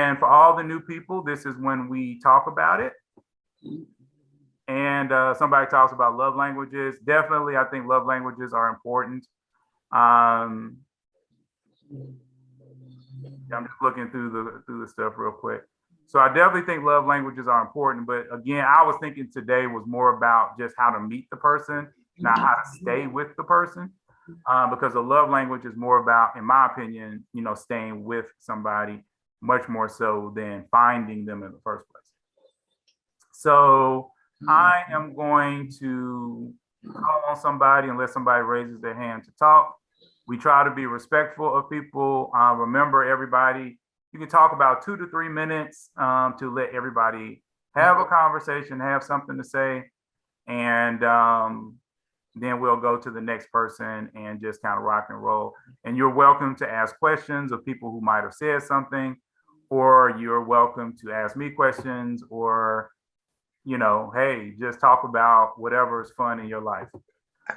And for all the new people, this is when we talk about it. And somebody talks about love languages. Definitely, I think love languages are important. I'm just looking through the stuff real quick. So I definitely think love languages are important. But again, I was thinking today was more about just how to meet the person, not how to stay with the person. Because the love language is more about, in my opinion, staying with somebody much more so than finding them in the first place. So I am going to call on somebody unless somebody raises their hand to talk. We try to be respectful of people. Remember, everybody, you can talk about 2 to 3 minutes to let everybody have a conversation, have something to say. And then we'll go to the next person and just kind of rock and roll. And you're welcome to ask questions of people who might have said something, or you're welcome to ask me questions, or, hey, just talk about whatever is fun in your life.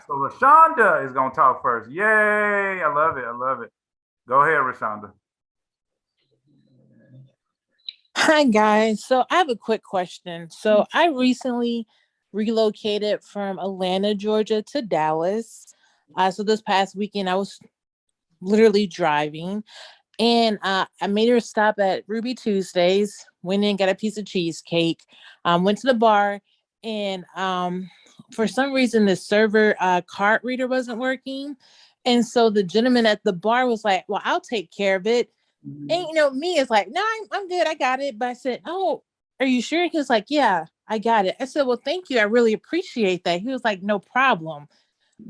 So Rashonda is going to talk first. Yay. I love it. I love it. Go ahead, Rashonda. Hi, guys. So I have a quick question. So I recently relocated from Atlanta, Georgia to Dallas. So this past weekend, I was literally driving, and I made a stop at Ruby Tuesdays, went in, got a piece of cheesecake, went to the bar, and for some reason, the server card reader wasn't working. And so the gentleman at the bar was like, well, I'll take care of it. And, me is like, no, I'm good. I got it. But I said, oh, are you sure? He was like, yeah, I got it. I said, well, thank you. I really appreciate that. He was like, no problem.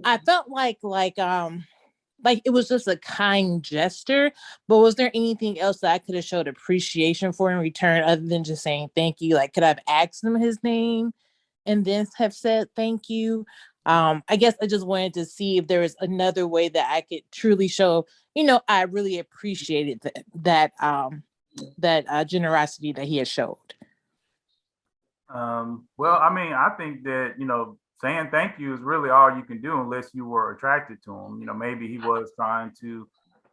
I felt like it was just a kind gesture, but was there anything else that I could have showed appreciation for in return other than just saying thank you? Like, could I have asked him his name and then have said thank you? I guess I just wanted to see if there was another way that I could truly show, I really appreciated that generosity that he has showed. Well, I mean, I think that, saying thank you is really all you can do unless you were attracted to him. Maybe he was trying to,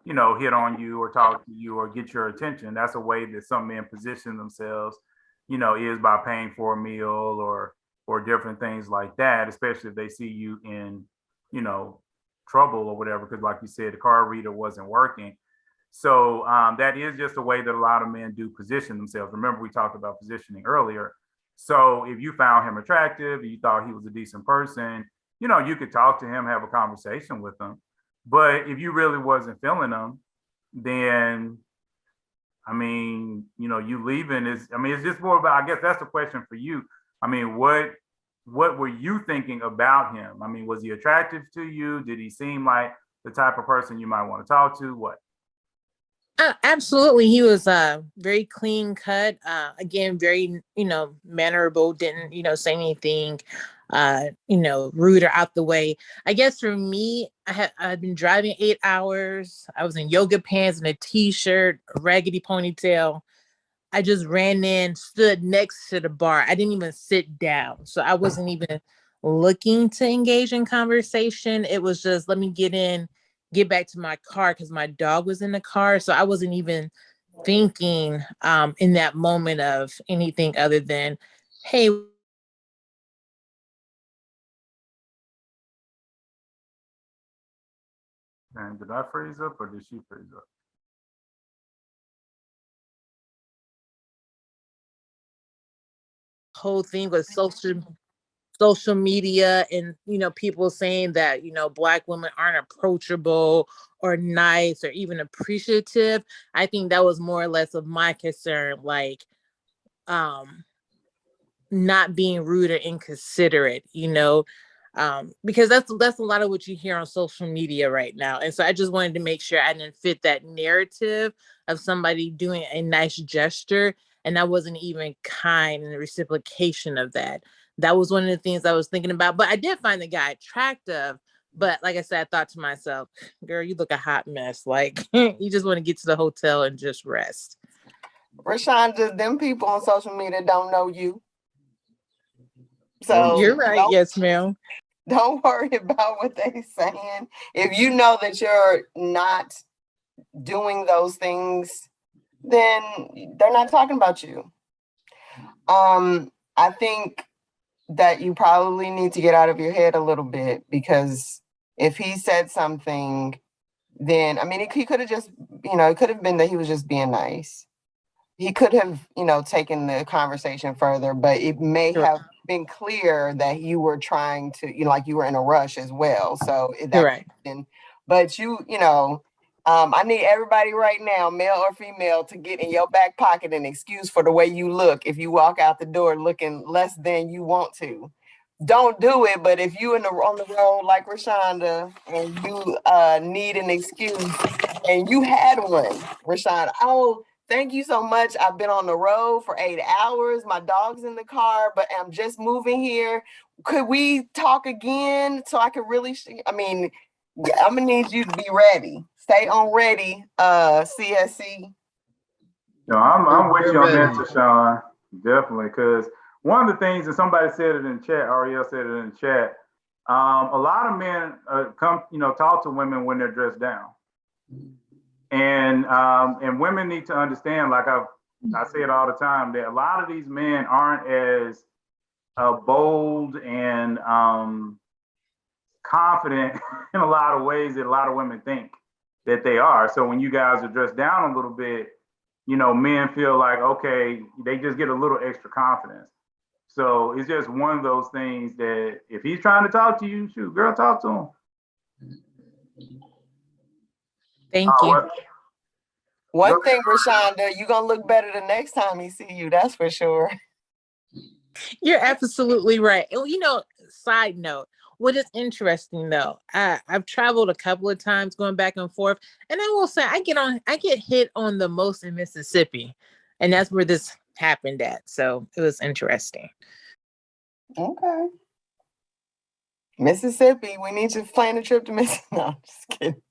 hit on you or talk to you or get your attention. That's a way that some men position themselves, is by paying for a meal or different things like that, especially if they see you in, trouble or whatever, because like you said, the card reader wasn't working. So that is just a way that a lot of men do position themselves. Remember, we talked about positioning earlier. So if you found him attractive, you thought he was a decent person, you could talk to him, have a conversation with him. But if you really wasn't feeling him, then, I mean, you leaving is, it's just more about, I guess that's the question for you. I mean, what were you thinking about him? I mean, was he attractive to you? Did he seem like the type of person you might want to talk to? What? Absolutely. He was very clean cut. Again, very, mannerable, didn't, say anything, rude or out the way. I guess for me, I've been driving 8 hours. I was in yoga pants and a t-shirt, a raggedy ponytail. I just ran in, stood next to the bar. I didn't even sit down. So I wasn't even looking to engage in conversation. It was just, let me get back to my car because my dog was in the car. So I wasn't even thinking in that moment of anything other than, hey. And did I freeze up or did she freeze up? Whole thing was social media and, people saying that, Black women aren't approachable or nice or even appreciative. I think that was more or less of my concern, like, not being rude or inconsiderate, because that's a lot of what you hear on social media right now. And so I just wanted to make sure I didn't fit that narrative of somebody doing a nice gesture and I wasn't even kind in the reciprocation of that. That was one of the things I was thinking about. But I did find the guy attractive. But like I said, I thought to myself, girl, you look a hot mess. Like, you just want to get to the hotel and just rest. Rashonda, them people on social media don't know you. So you're right. Yes, ma'am. Don't worry about what they're saying. If you know that you're not doing those things then they're not talking about you. I think that you probably need to get out of your head a little bit, because if he said something, then I mean, he could have just, it could have been that he was just being nice. He could have, taken the conversation further, but it may You're, have been clear that you were trying to, like you were in a rush as well. So you're that, right. but I need everybody right now, male or female, to get in your back pocket an excuse for the way you look if you walk out the door looking less than you want to. Don't do it, but if you on the road like Rashonda and you need an excuse, and you had one, Rashonda, oh, thank you so much. I've been on the road for 8 hours. My dog's in the car, but I'm just moving here. Could we talk again so I could really, I'm gonna need you to be ready. Stay on ready, CSC. No, I'm with We're you on that, ready. Tashawn. Definitely, because one of the things, and somebody said it in chat, Ariel said it in chat. A lot of men come, talk to women when they're dressed down, and women need to understand. Like I say it all the time, that a lot of these men aren't as bold and confident in a lot of ways that a lot of women think that they are. So when you guys are dressed down a little bit, men feel like, okay, they just get a little extra confidence. So it's just one of those things that if he's trying to talk to you, shoot, girl, talk to him. Thank you. What? One thing, Rashonda, you're gonna look better the next time he see you, that's for sure. You're absolutely right. And side note, what is interesting though, I've traveled a couple of times going back and forth, and I will say I get hit on the most in Mississippi, and that's where this happened at. So it was interesting. Okay. Mississippi, we need to plan a trip to Mississippi. No, I'm just kidding.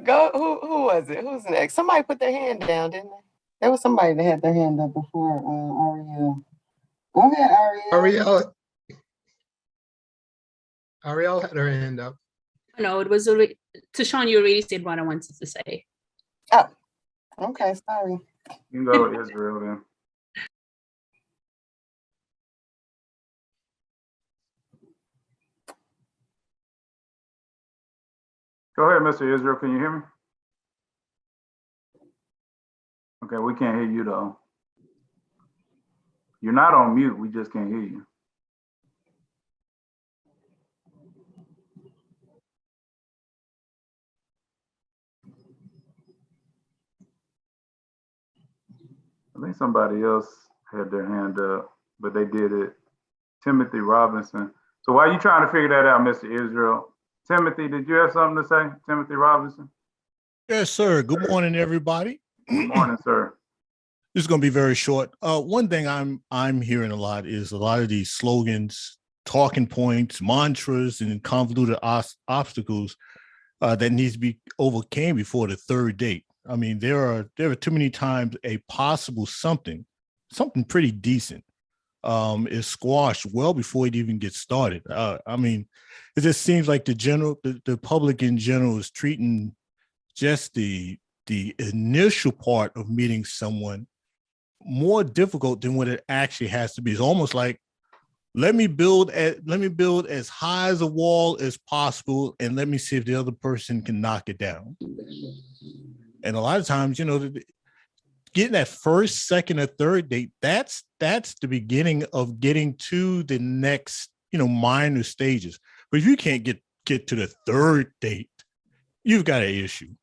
Go. Who was it? Who's next? Somebody put their hand down, didn't they? There was somebody that had their hand up before Ariel. Go ahead, Ariel. Ariel had her hand up. No, it was already, Tashawn, you already said what I wanted to say. Oh, okay, sorry. You can go to Israel then. Go ahead, Mr. Israel. Can you hear me? Okay, we can't hear you though. You're not on mute. We just can't hear you. I think somebody else had their hand up, but they did it. Timothy Robinson. So while you trying to figure that out, Mr. Israel, Timothy, did you have something to say? Timothy Robinson? Yes, sir. Good morning, everybody. Good morning, sir. This is going to be very short. One thing I'm hearing a lot is a lot of these slogans, talking points, mantras, and convoluted obstacles that needs to be overcame before the third date. I mean, there are too many times a possible something pretty decent is squashed well before it even gets started. I mean, it just seems like the public in general is treating just the initial part of meeting someone more difficult than what it actually has to be. It's almost like, let me build as high as a wall as possible, and let me see if the other person can knock it down. And a lot of times, getting that first, second, or third date, that's the beginning of getting to the next, minor stages. But if you can't get to the third date, you've got an issue.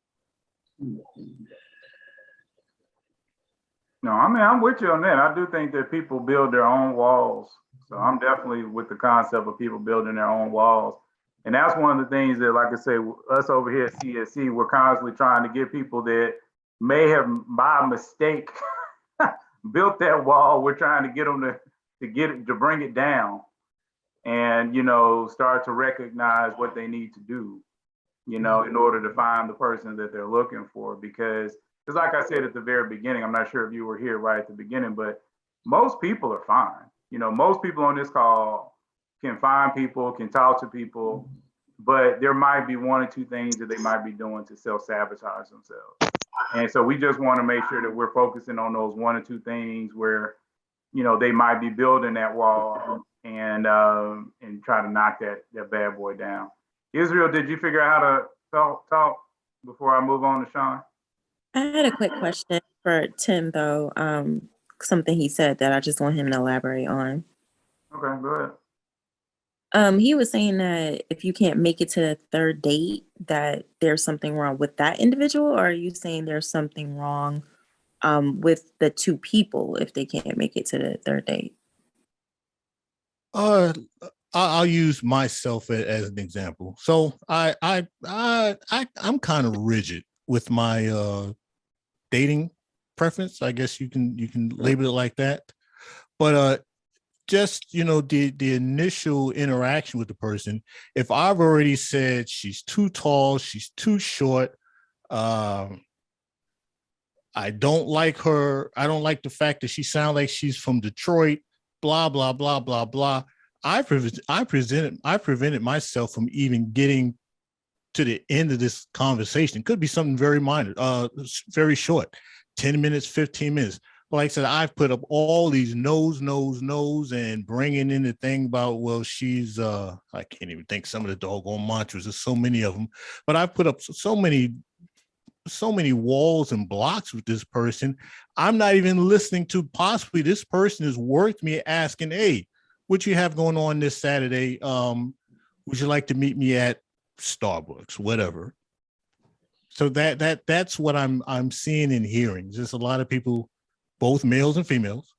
No, I mean, I'm with you on that. I do think that people build their own walls. So I'm definitely with the concept of people building their own walls. And that's one of the things that, like I say, us over here at CSC, we're constantly trying to get people that may have by mistake built that wall. We're trying to get them to bring it down and, start to recognize what they need to do, in order to find the person that they're looking for. Because it's like I said at the very beginning, I'm not sure if you were here right at the beginning, but most people are fine. Most people on this call can find people, can talk to people, but there might be one or two things that they might be doing to self-sabotage themselves. And so we just want to make sure that we're focusing on those one or two things where, they might be building that wall and try to knock that bad boy down. Israel, did you figure out how to talk before I move on to Sean? I had a quick question for Tim, though. Something he said that I just want him to elaborate on. Okay, go ahead. He was saying that if you can't make it to the third date, that there's something wrong with that individual, or are you saying there's something wrong with the two people if they can't make it to the third date? I'll use myself as an example. So I'm kind of rigid with my dating preference. I guess you can label it like that. But just the initial interaction with the person, if I've already said she's too tall, she's too short, I don't like her, I don't like the fact that she sounds like she's from Detroit, blah blah blah blah blah, I prevented myself from even getting to the end of this conversation. It could be something very minor, very short, 10 minutes, 15 minutes. Like I said, I've put up all these no's, and bringing in the thing about, well, she's, I can't even think some of the doggone mantras. There's so many of them, but I've put up so many walls and blocks with this person. I'm not even listening to possibly this person is worth me asking, hey, what you have going on this Saturday? Would you like to meet me at Starbucks, whatever? So that's what I'm seeing and hearing. Just a lot of people, both males and females,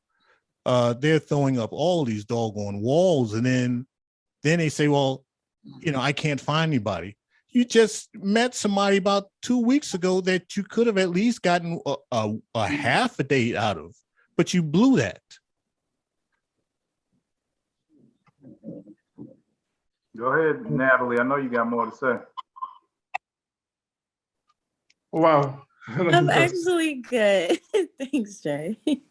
they're throwing up all these doggone walls, and then they say, well, I can't find anybody. You just met somebody about 2 weeks ago that you could have at least gotten a half a date out of, but you blew that. Go ahead, Natalie. I know you got more to say. Wow. I'm actually good. Thanks, Jay. That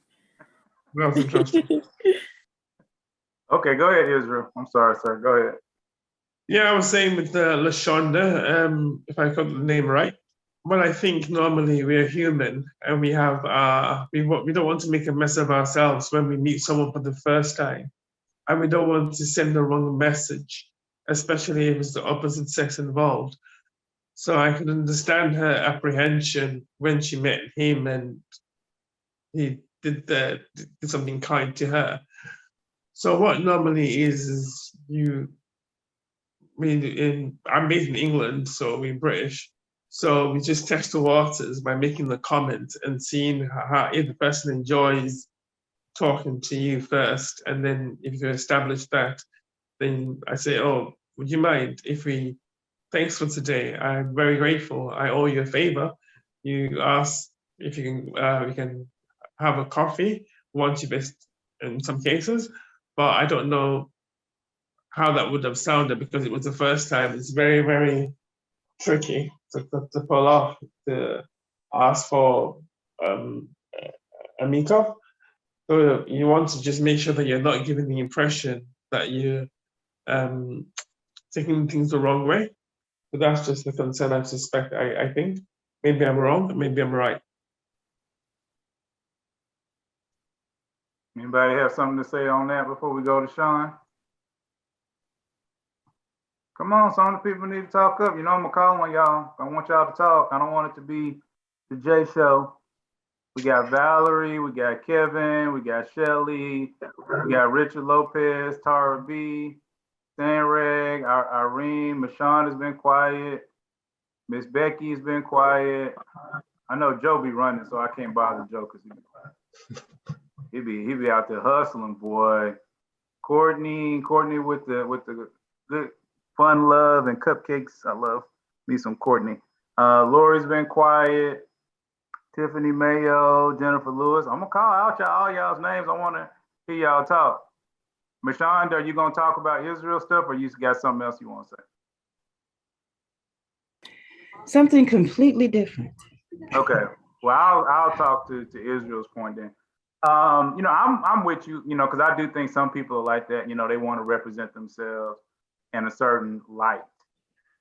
was interesting. Okay, go ahead, Israel. I'm sorry, sir. Go ahead. Yeah, I was saying with LaShonda, if I got the name right. Well, I think normally we're human and we have we don't want to make a mess of ourselves when we meet someone for the first time, and we don't want to send the wrong message, especially if it's the opposite sex involved. So I can understand her apprehension when she met him and he did something kind to her. So what normally is I'm based in England, so we're British. So we just test the waters by making the comment and seeing how if the person enjoys talking to you first, and then if you establish that, then I say, oh, would you mind if we, thanks for today, I'm very grateful, I owe you a favor. You ask if you can, we can have a coffee once you best in some cases, but I don't know how that would have sounded because it was the first time. It's very, very tricky to pull off, to ask for a meetup. So you want to just make sure that you're not giving the impression that you're taking things the wrong way. So that's just the concern I suspect, I think. Maybe I'm wrong, maybe I'm right. Anybody have something to say on that before we go to Sean? Come on, some of the people need to talk up. I'm gonna call on y'all. I want y'all to talk. I don't want it to be the Jay show. We got Valerie, we got Kevin, we got Shelly, we got Richard Lopez, Tara B, Sanreg, Irene, Michonne has been quiet. Miss Becky's been quiet. I know Joe be running, so I can't bother Joe because he be out there hustling, boy. Courtney with the good fun love and cupcakes. I love me some Courtney. Lori's been quiet. Tiffany Mayo, Jennifer Lewis. I'm gonna call out all y'all's names. I want to hear y'all talk. Michonne, are you gonna talk about Israel stuff, or you got something else you want to say? Something completely different. Okay. Well, I'll talk to Israel's point then. I'm with you. Because I do think some people are like that. They want to represent themselves in a certain light.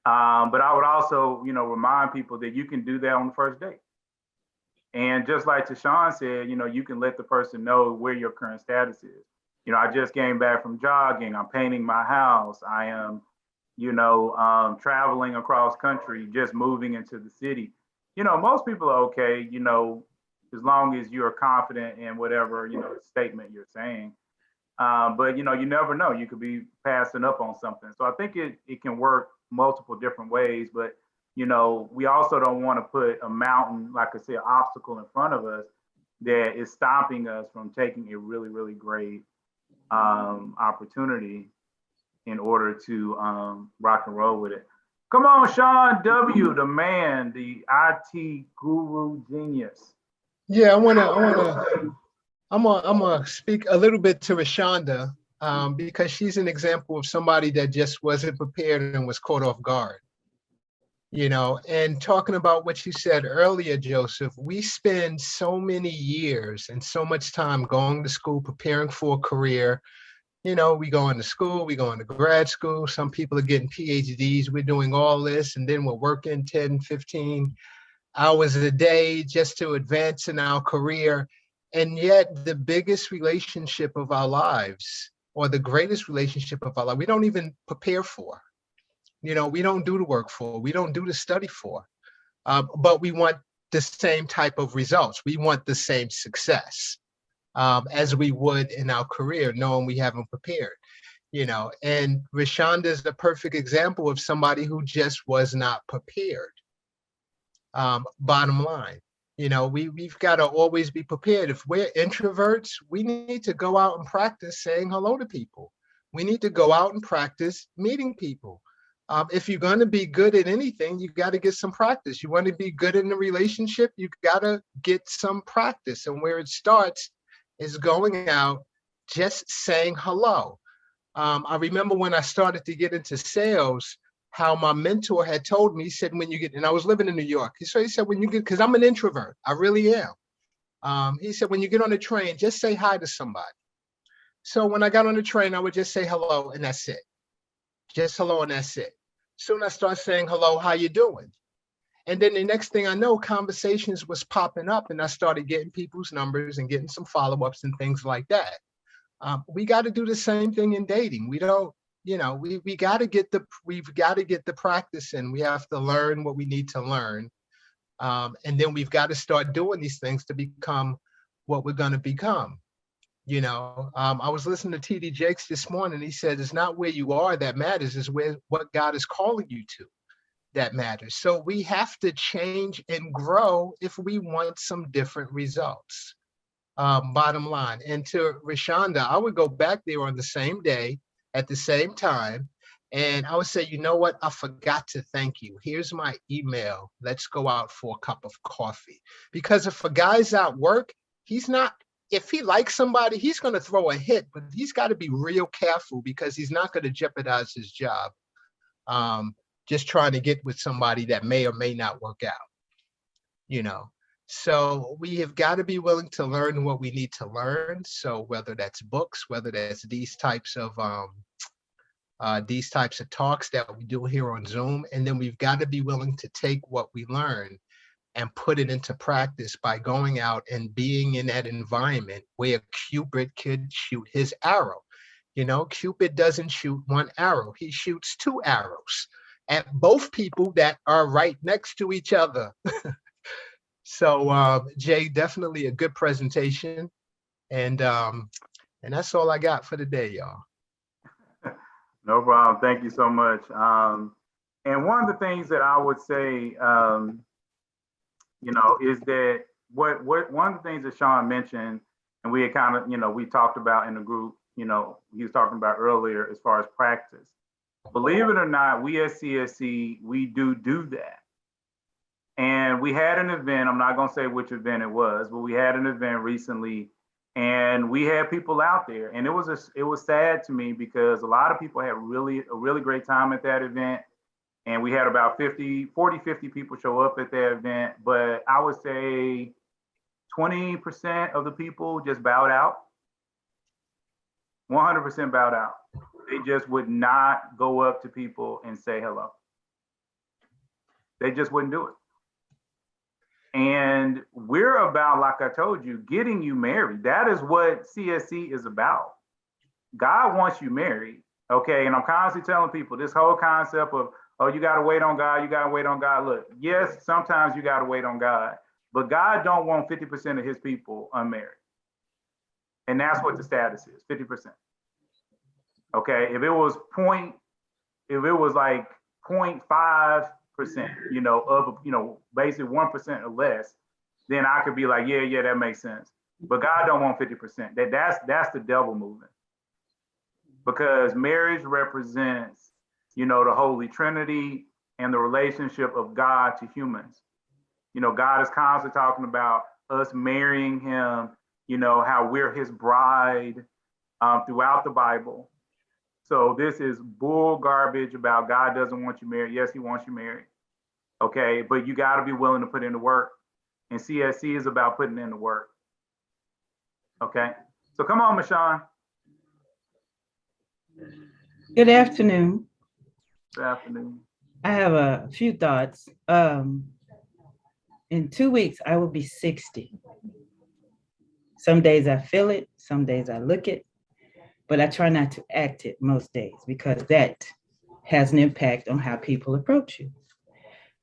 But I would also, remind people that you can do that on the first date. And just like Tashawn said, you know, you can let the person know where your current status is. You know, I just came back from jogging. I'm painting my house. I am, traveling across country, just moving into the city. You know, most people are okay, you know, as long as you're confident in whatever, statement you're saying. But, you never know. You could be passing up on something. So I think it can work multiple different ways. But, we also don't want to put a mountain, like I said, obstacle in front of us that is stopping us from taking a really, really great opportunity in order to rock and roll with it. Come on, Sean W., the man, the IT guru genius. Yeah, I'm gonna speak a little bit to Rashonda because she's an example of somebody that just wasn't prepared and was caught off guard. And talking about what you said earlier, Joseph, we spend so many years and so much time going to school, preparing for a career. We go into school, we go into grad school. Some people are getting PhDs. We're doing all this, and then we're working 10, 15 hours a day just to advance in our career. And yet the biggest relationship of our lives, or the greatest relationship of our life, we don't even prepare for. We don't do the work for, we don't do the study for, but we want the same type of results. We want the same success as we would in our career, knowing we haven't prepared. And Rashonda is the perfect example of somebody who just was not prepared. Bottom line, we've got to always be prepared. If we're introverts, we need to go out and practice saying hello to people. We need to go out and practice meeting people. If you're going to be good at anything, you got to get some practice. You want to be good in a relationship, you got to get some practice. And where it starts is going out, just saying hello. I remember when I started to get into sales, how my mentor had told me, he said, when you get, and I was living in New York, he said, when you get, because I'm an introvert, I really am. He said, when you get on the train, just say hi to somebody. So when I got on the train, I would just say hello, and that's it. Just hello, and that's it. Soon I start saying hello, how you doing? And then the next thing I know, conversations was popping up, and I started getting people's numbers and getting some follow-ups and things like that. We got to do the same thing in dating. We don't, we got to get the practice in. We have to learn what we need to learn. And then we've got to start doing these things to become what we're going to become. I was listening to TD Jakes this morning. He said, it's not where you are that matters, it's what God is calling you to that matters. So we have to change and grow if we want some different results. Bottom line. And to Rashonda, I would go back there on the same day at the same time, and I would say, you know what? I forgot to thank you. Here's my email. Let's go out for a cup of coffee. Because if a guy's at work, if he likes somebody, he's going to throw a hit, but he's got to be real careful because he's not going to jeopardize his job just trying to get with somebody that may or may not work out. So we have got to be willing to learn what we need to learn. So whether that's books, whether that's these types of talks that we do here on Zoom, and then we've got to be willing to take what we learn and put it into practice by going out and being in that environment where Cupid could shoot his arrow. Cupid doesn't shoot one arrow, he shoots two arrows at both people that are right next to each other. So Jay, definitely a good presentation. And that's all I got for today, y'all. No problem. Thank you so much. And one of the things that I would say, is that what one of the things that Sean mentioned, and we had kind of, we talked about in the group, he was talking about earlier as far as practice. Believe it or not, we at CSC, we do that. And we had an event, I'm not going to say which event it was, but we had an event recently, and we had people out there, and it was sad to me because a lot of people had a really great time at that event. And we had about 50 people show up at that event, but I would say 20% of the people just bowed out. 100% bowed out. They just would not go up to people and say hello. They just wouldn't do it. And we're about, like I told you, getting you married. That is what CSC is about. God wants you married. Okay. And I'm constantly telling people this whole concept of, oh, you got to wait on God. You got to wait on God. Look, yes, sometimes you got to wait on God, but God don't want 50% of his people unmarried. And that's what the status is, 50%. Okay. If it was like 0.5%, of, basically 1% or less, then I could be like, yeah, that makes sense. But God don't want 50%. That's the devil moving. Because marriage represents, the Holy Trinity and the relationship of God to humans. God is constantly talking about us marrying him, how we're his bride throughout the Bible. So this is bull garbage about God doesn't want you married. Yes, he wants you married. Okay, but you got to be willing to put in the work. And CSC is about putting in the work. Okay, so come on, Michonne. Good afternoon. Good afternoon. I have a few thoughts. In 2 weeks, I will be 60. Some days I feel it, some days I look it, but I try not to act it most days because that has an impact on how people approach you.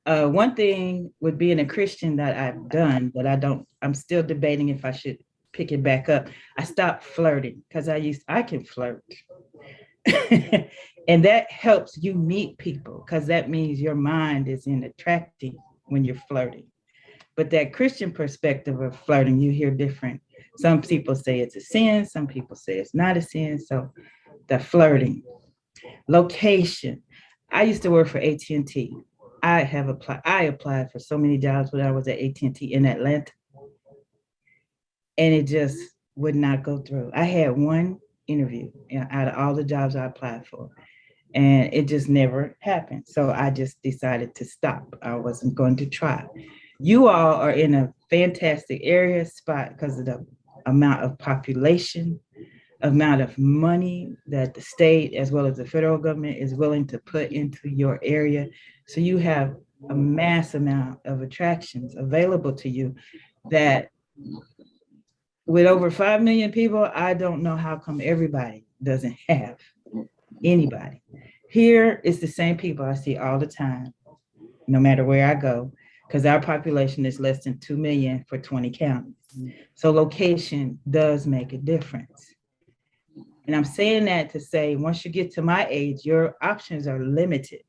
One thing with being a Christian that I've done that I'm still debating if I should pick it back up. I stopped flirting because I can flirt. And that helps you meet people because that means your mind is in attracting when you're flirting. But that Christian perspective of flirting, you hear different. Some people say it's a sin, some people say it's not a sin. So the flirting, location. I used to work for AT&T. I applied for so many jobs when I was at AT&T in Atlanta, and it just would not go through. I had one interview out of all the jobs I applied for, and it just never happened. So I just decided to stop. I wasn't going to try. You all are in a fantastic area spot because of the amount of population, amount of money that the state as well as the federal government is willing to put into your area. So you have a mass amount of attractions available to you that with over 5 million people, I don't know how come everybody doesn't have anybody. Here it's the same people I see all the time, no matter where I go, because our population is less than 2 million for 20 counties. So location does make a difference. And I'm saying that to say, once you get to my age, your options are limited,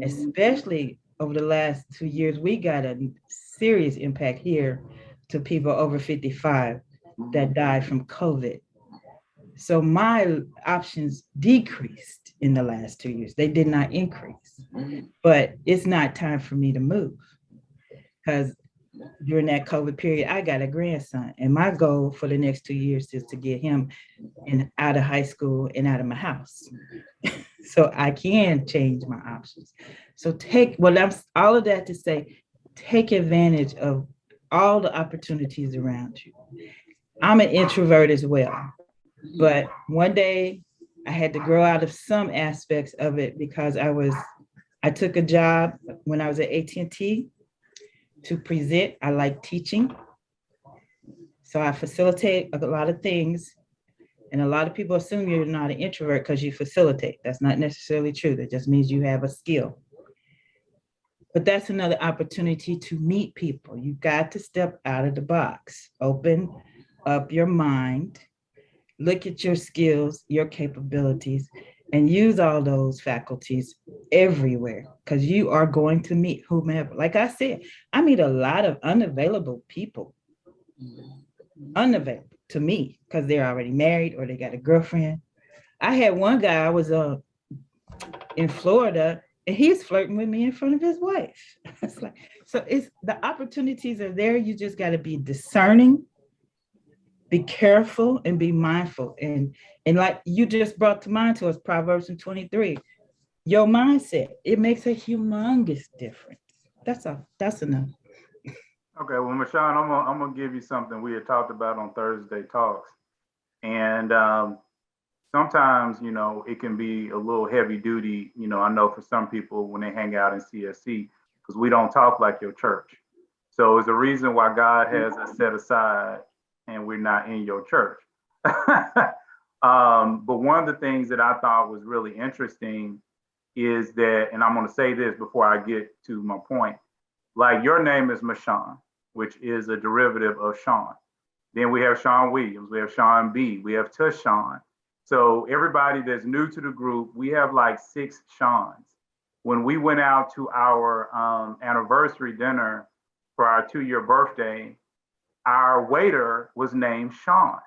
especially over the last 2 years. We got a serious impact here to people over 55 that died from COVID. So my options decreased in the last 2 years. They did not increase, but it's not time for me to move because during that COVID period, I got a grandson, and my goal for the next 2 years is to get him out of high school and out of my house. So I can change my options. So all of that to say, take advantage of all the opportunities around you. I'm an introvert as well, but one day I had to grow out of some aspects of it because I took a job when I was at AT&T to present. I like teaching. So I facilitate a lot of things. And a lot of people assume you're not an introvert because you facilitate. That's not necessarily true. That just means you have a skill. But that's another opportunity to meet people. You got to step out of the box, open up your mind, look at your skills, your capabilities, and use all those faculties everywhere because you are going to meet whomever. Like I said, I meet a lot of unavailable people, unavailable to me because they're already married or they got a girlfriend. I had one guy, I was in Florida, and he's flirting with me in front of his wife. It's like, so it's the opportunities are there. You just got to be discerning, be careful, and be mindful. And like you just brought to mind to us, Proverbs 23, your mindset, it makes a humongous difference. That's all. That's enough. Okay, well, Michonne, I'm gonna give you something we had talked about on Thursday Talks. And sometimes, it can be a little heavy duty, I know for some people when they hang out in CSC, because we don't talk like your church. So it's the reason why God has us set aside and we're not in your church. But one of the things that I thought was really interesting is that, and I'm going to say this before I get to my point, like your name is Mashawn, which is a derivative of Sean. Then we have Sean Williams, we have Sean B, we have Tushawn. So everybody that's new to the group, we have like 6 Seans. When we went out to our anniversary dinner for our 2-year birthday, our waiter was named Sean.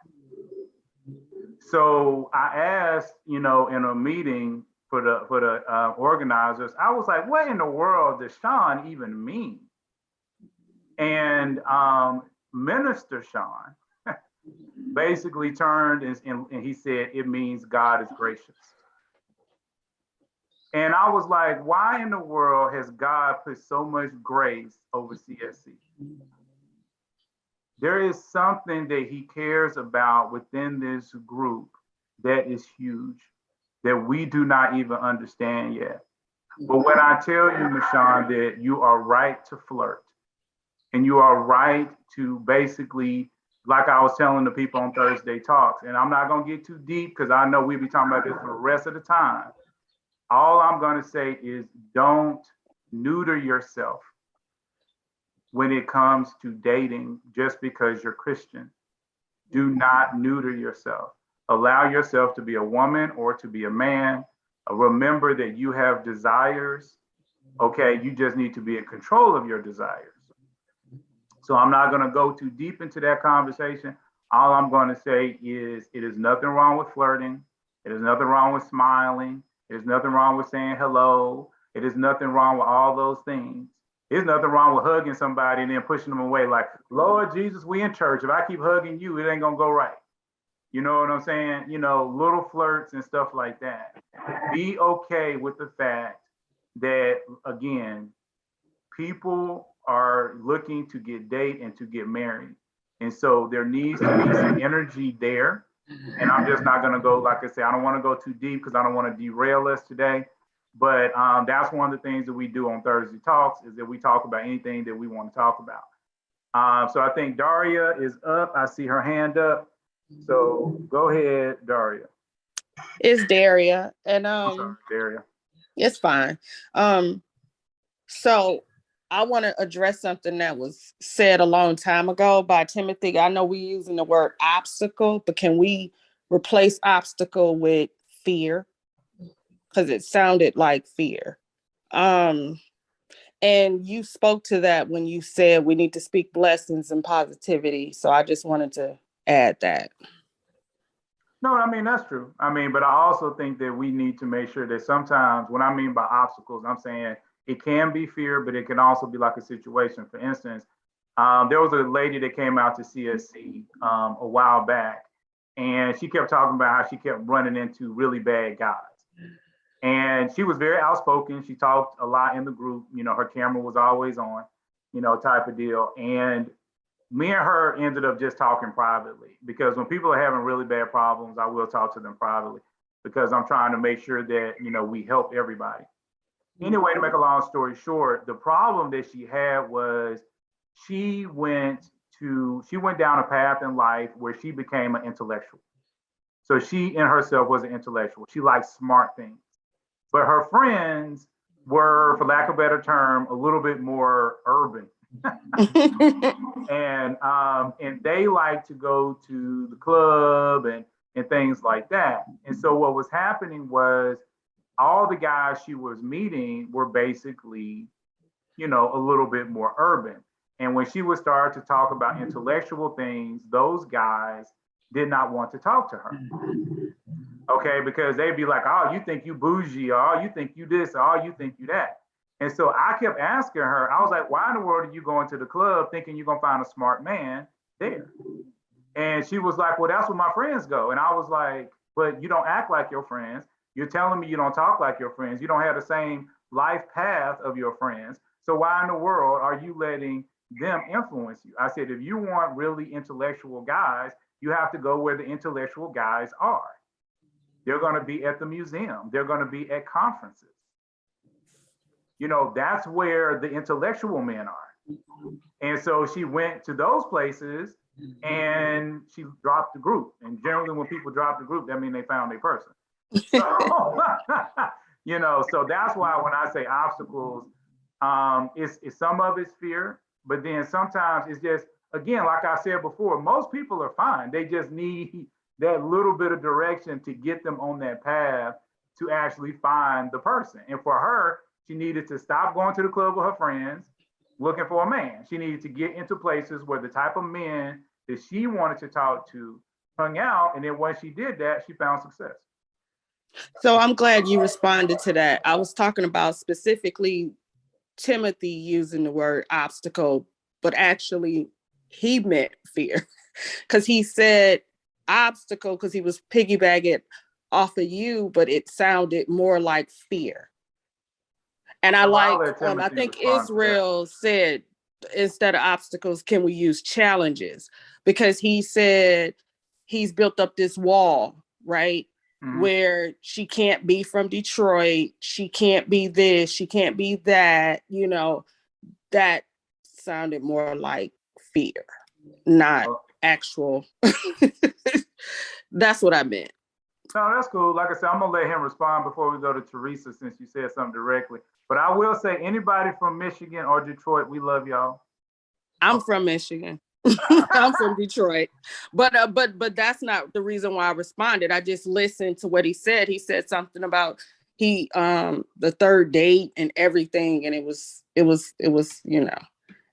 So I asked, in a meeting for the organizers, I was like, what in the world does Sean even mean? And Minister Sean basically turned and he said, it means God is gracious. And I was like, why in the world has God put so much grace over CSC? There is something that he cares about within this group that is huge, that we do not even understand yet. But when I tell you, Mashawn, that you are right to flirt, and you are right to basically, like I was telling the people on Thursday Talks, and I'm not going to get too deep because I know we'll be talking about this for the rest of the time. All I'm going to say is don't neuter yourself when it comes to dating just because you're Christian. Do not neuter yourself. Allow yourself to be a woman or to be a man. Remember that you have desires. Okay, you just need to be in control of your desires. So I'm not going to go too deep into that conversation. All I'm going to say is it is nothing wrong with flirting. It is nothing wrong with smiling. There's nothing wrong with saying hello. It is nothing wrong with all those things. There's nothing wrong with hugging somebody and then pushing them away like, Lord Jesus, we in church. If I keep hugging you, it ain't going to go right. You know what I'm saying? Little flirts and stuff like that. Be okay with the fact that, again, people are looking to get date and to get married. And so there needs to be some energy there. And I'm just not going to go, like I said, I don't want to go too deep because I don't want to derail us today. But that's one of the things that we do on Thursday Talks is that we talk about anything that we want to talk about. So I think Daria is up. I see her hand up. So go ahead, Daria. It's Daria. And Sorry, Daria. it's fine. So I want to address something that was said a long time ago by Timothy. I know we're using the word obstacle, but can we replace obstacle with fear? Because it sounded like fear. And you spoke to that when you said we need to speak blessings and positivity. So I just wanted to add that. No, I mean, that's true. I mean, but I also think that we need to make sure that sometimes when I mean by obstacles, I'm saying it can be fear, but it can also be like a situation. For instance, there was a lady that came out to CSC a while back, and she kept talking about how she kept running into really bad guys. And she was very outspoken. She talked a lot in the group. Her camera was always on, type of deal. And me and her ended up just talking privately because when people are having really bad problems, I will talk to them privately because I'm trying to make sure that, we help everybody. Anyway, to make a long story short, the problem that she had was she went down a path in life where she became an intellectual. So she in herself was an intellectual. She liked smart things. But her friends were, for lack of a better term, a little bit more urban. And they like to go to the club and things like that. And so what was happening was all the guys she was meeting were basically, a little bit more urban. And when she would start to talk about intellectual things, those guys did not want to talk to her. Okay, because they'd be like, oh, you think you bougie, or oh, you think you this, or oh, you think you that. And so I kept asking her, I was like, why in the world are you going to the club thinking you're going to find a smart man there? And she was like, well, that's where my friends go. And I was like, but you don't act like your friends. You're telling me you don't talk like your friends. You don't have the same life path of your friends. So why in the world are you letting them influence you? I said, if you want really intellectual guys, you have to go where the intellectual guys are. They're going to be at the museum. They're going to be at conferences. That's where the intellectual men are. And so she went to those places and she dropped the group. And generally when people drop the group, that means they found a person. So, you know, so that's why when I say obstacles, it's some of it's fear, but then sometimes it's just, again, like I said before, most people are fine. They just need that little bit of direction to get them on that path to actually find the person. And for her, she needed to stop going to the club with her friends, looking for a man. She needed to get into places where the type of men that she wanted to talk to hung out. And then once she did that, she found success. So I'm glad you responded to that. I was talking about specifically Timothy using the word obstacle, but actually he meant fear because he said obstacle because he was piggybacking off of you, but it sounded more like fear. And I like, I think Israel said, instead of obstacles, can we use challenges? Because he said he's built up this wall, right? Mm-hmm. Where she can't be from Detroit. She can't be this. She can't be that. You know, that sounded more like fear, not actual. That's what I meant. No, that's cool. Like I said, I'm going to let him respond before we go to Teresa, since you said something directly. But I will say, anybody from Michigan or Detroit, we love y'all. I'm from Michigan. I'm from Detroit. But that's not the reason why I responded. I just listened to what he said. He said something about the third date and everything. And it was, you know,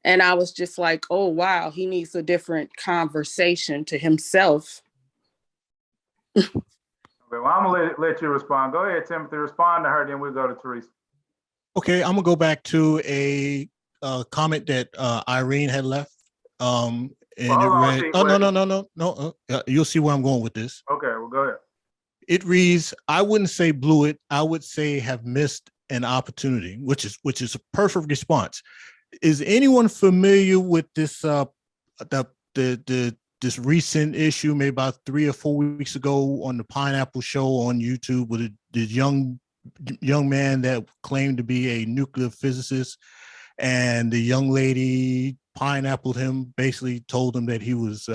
and I was just like, oh, wow, he needs a different conversation to himself. Okay, well, I'm going to let you respond. Go ahead, Timothy, respond to her, then we'll go to Teresa. Okay, I'm going to go back to a comment that Irene had left. And it read, no. You'll see where I'm going with this. Okay, well, go ahead. It reads, I wouldn't say blew it. I would say have missed an opportunity, which is a perfect response. Is anyone familiar with this this recent issue, maybe about 3 or 4 weeks ago, on the Pineapple Show on YouTube, with the young man that claimed to be a nuclear physicist, and the young lady pineappled him, basically told him that he was,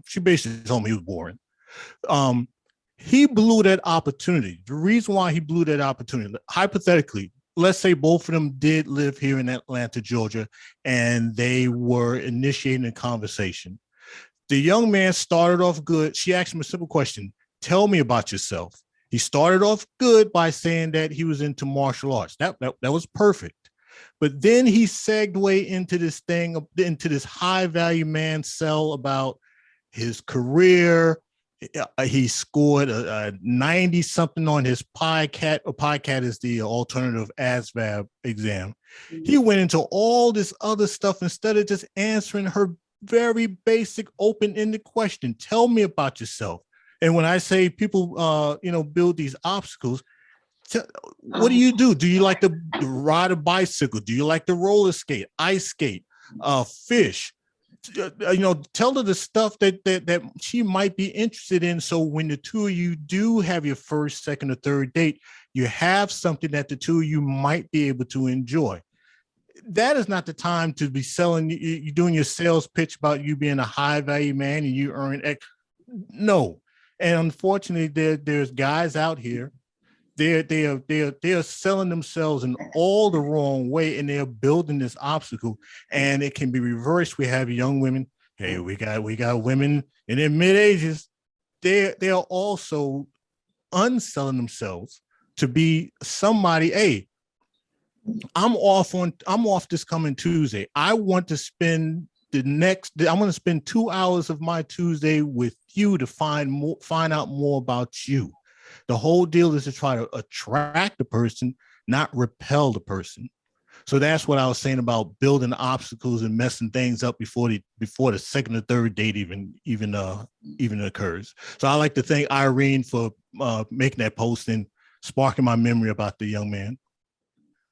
she basically told him he was boring. He blew that opportunity. The reason why he blew that opportunity, hypothetically, let's say both of them did live here in Atlanta, Georgia, and they were initiating a conversation. The young man started off good. She asked him a simple question: tell me about yourself. He started off good by saying that he was into martial arts. That was perfect. But then he segued into this thing, into this high value man sell about his career. He scored a 90 something on his PICAT. PICAT is the alternative ASVAB exam. He went into all this other stuff instead of just answering her very basic open-ended question: tell me about yourself. And when I say people, build these obstacles, what do? Do you like to ride a bicycle? Do you like to roller skate, ice skate, fish? Tell her the stuff that she might be interested in. So when the two of you do have your first, second, or third date, you have something that the two of you might be able to enjoy. That is not the time to be selling. You're doing your sales pitch about you being a high value man and you earn X. No. And unfortunately, there's guys out here. They're selling themselves in all the wrong way, and they're building this obstacle. And it can be reversed. We have young women. Hey, we got women in their mid ages. They're also unselling themselves to be somebody. Hey, I'm off this coming Tuesday. I want to spend I'm going to spend 2 hours of my Tuesday with you to find out more about you. The whole deal is to try to attract the person, not repel the person. So that's what I was saying about building obstacles and messing things up before the second or third date even occurs. So I like to thank Irene for making that post and sparking my memory about the young man.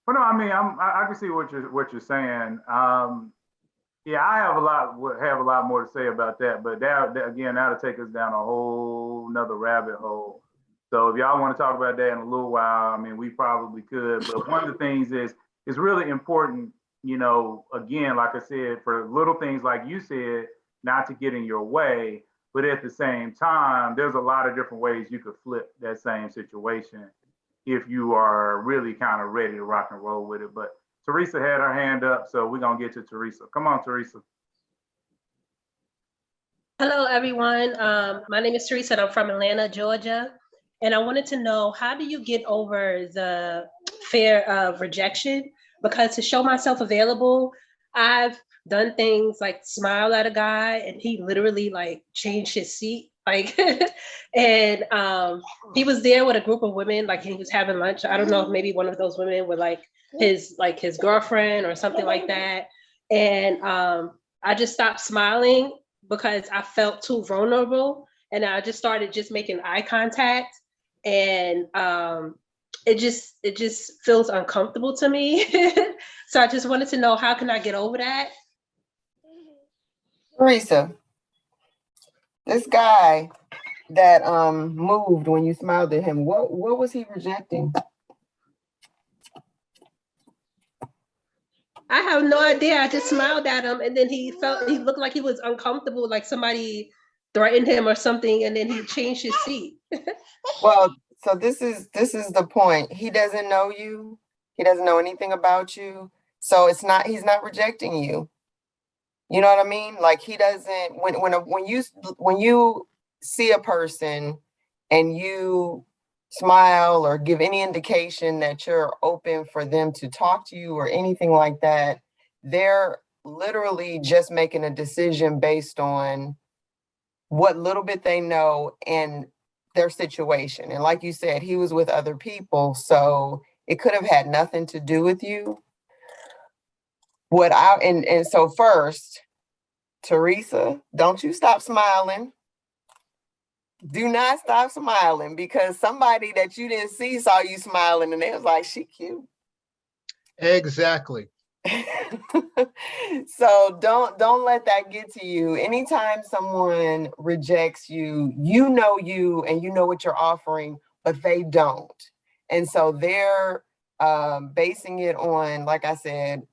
Well, no, I mean, I can see what you're saying. Yeah, I have a lot more to say about that, but that again, that'll take us down a whole nother rabbit hole. So if y'all want to talk about that in a little while, I mean, we probably could. But one of the things is, it's really important you know, again, like I said, for little things like you said, not to get in your way, but at the same time, there's a lot of different ways you could flip that same situation if you are really kind of ready to rock and roll with it. But Teresa had her hand up, so we're gonna get to Teresa. Come on, Teresa. Hello, everyone. My name is Teresa, and I'm from Atlanta, Georgia. And I wanted to know, how do you get over the fear of rejection? Because to show myself available, I've done things like smile at a guy, and he literally like changed his seat. Like, and he was there with a group of women, like he was having lunch. I don't know if maybe one of those women were like his girlfriend or something like that. And I just stopped smiling because I felt too vulnerable, and I just started just making eye contact, and it just feels uncomfortable to me. So I just wanted to know, how can I get over that? Teresa, this guy that moved when you smiled at him, what was he rejecting? I have no idea. I just smiled at him, and then he looked like he was uncomfortable, like somebody threatened him or something, and then he changed his seat. Well, so this is the point. He doesn't know you. He doesn't know anything about you. So he's not rejecting you. You know what I mean? Like, he doesn't, when you see a person and you smile or give any indication that you're open for them to talk to you or anything like that, they're literally just making a decision based on what little bit they know and their situation. And like you said, he was with other people, so it could have had nothing to do with you. So first, Teresa, don't you stop smiling. Do not stop smiling, because somebody that you didn't see saw you smiling and they was like, she cute. Exactly. So don't let that get to you. Anytime someone rejects you, you know you and you know what you're offering, but they don't. And so they're basing it on, like I said,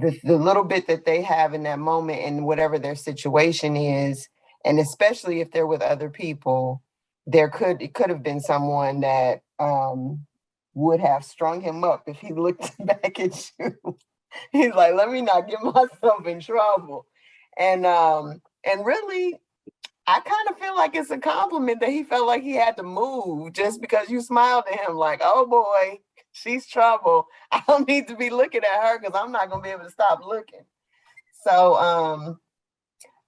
the little bit that they have in that moment and whatever their situation is. And especially if they're with other people, it could have been someone that would have strung him up if he looked back at you. He's like, let me not get myself in trouble. And really, I kind of feel like it's a compliment that he felt like he had to move just because you smiled at him like, oh boy, she's trouble. I don't need to be looking at her because I'm not going to be able to stop looking. So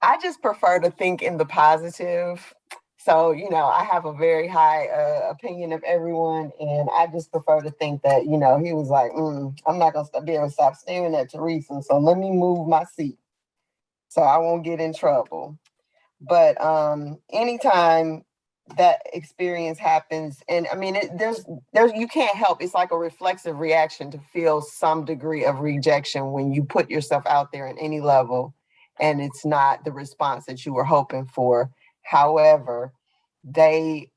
I just prefer to think in the positive. So, I have a very high opinion of everyone, and I just prefer to think that, he was like, I'm not going to be able to stop staring at Teresa, so let me move my seat so I won't get in trouble. But anytime that experience happens, and I mean, there's you can't help, it's like a reflexive reaction to feel some degree of rejection when you put yourself out there at any level and it's not the response that you were hoping for. However, they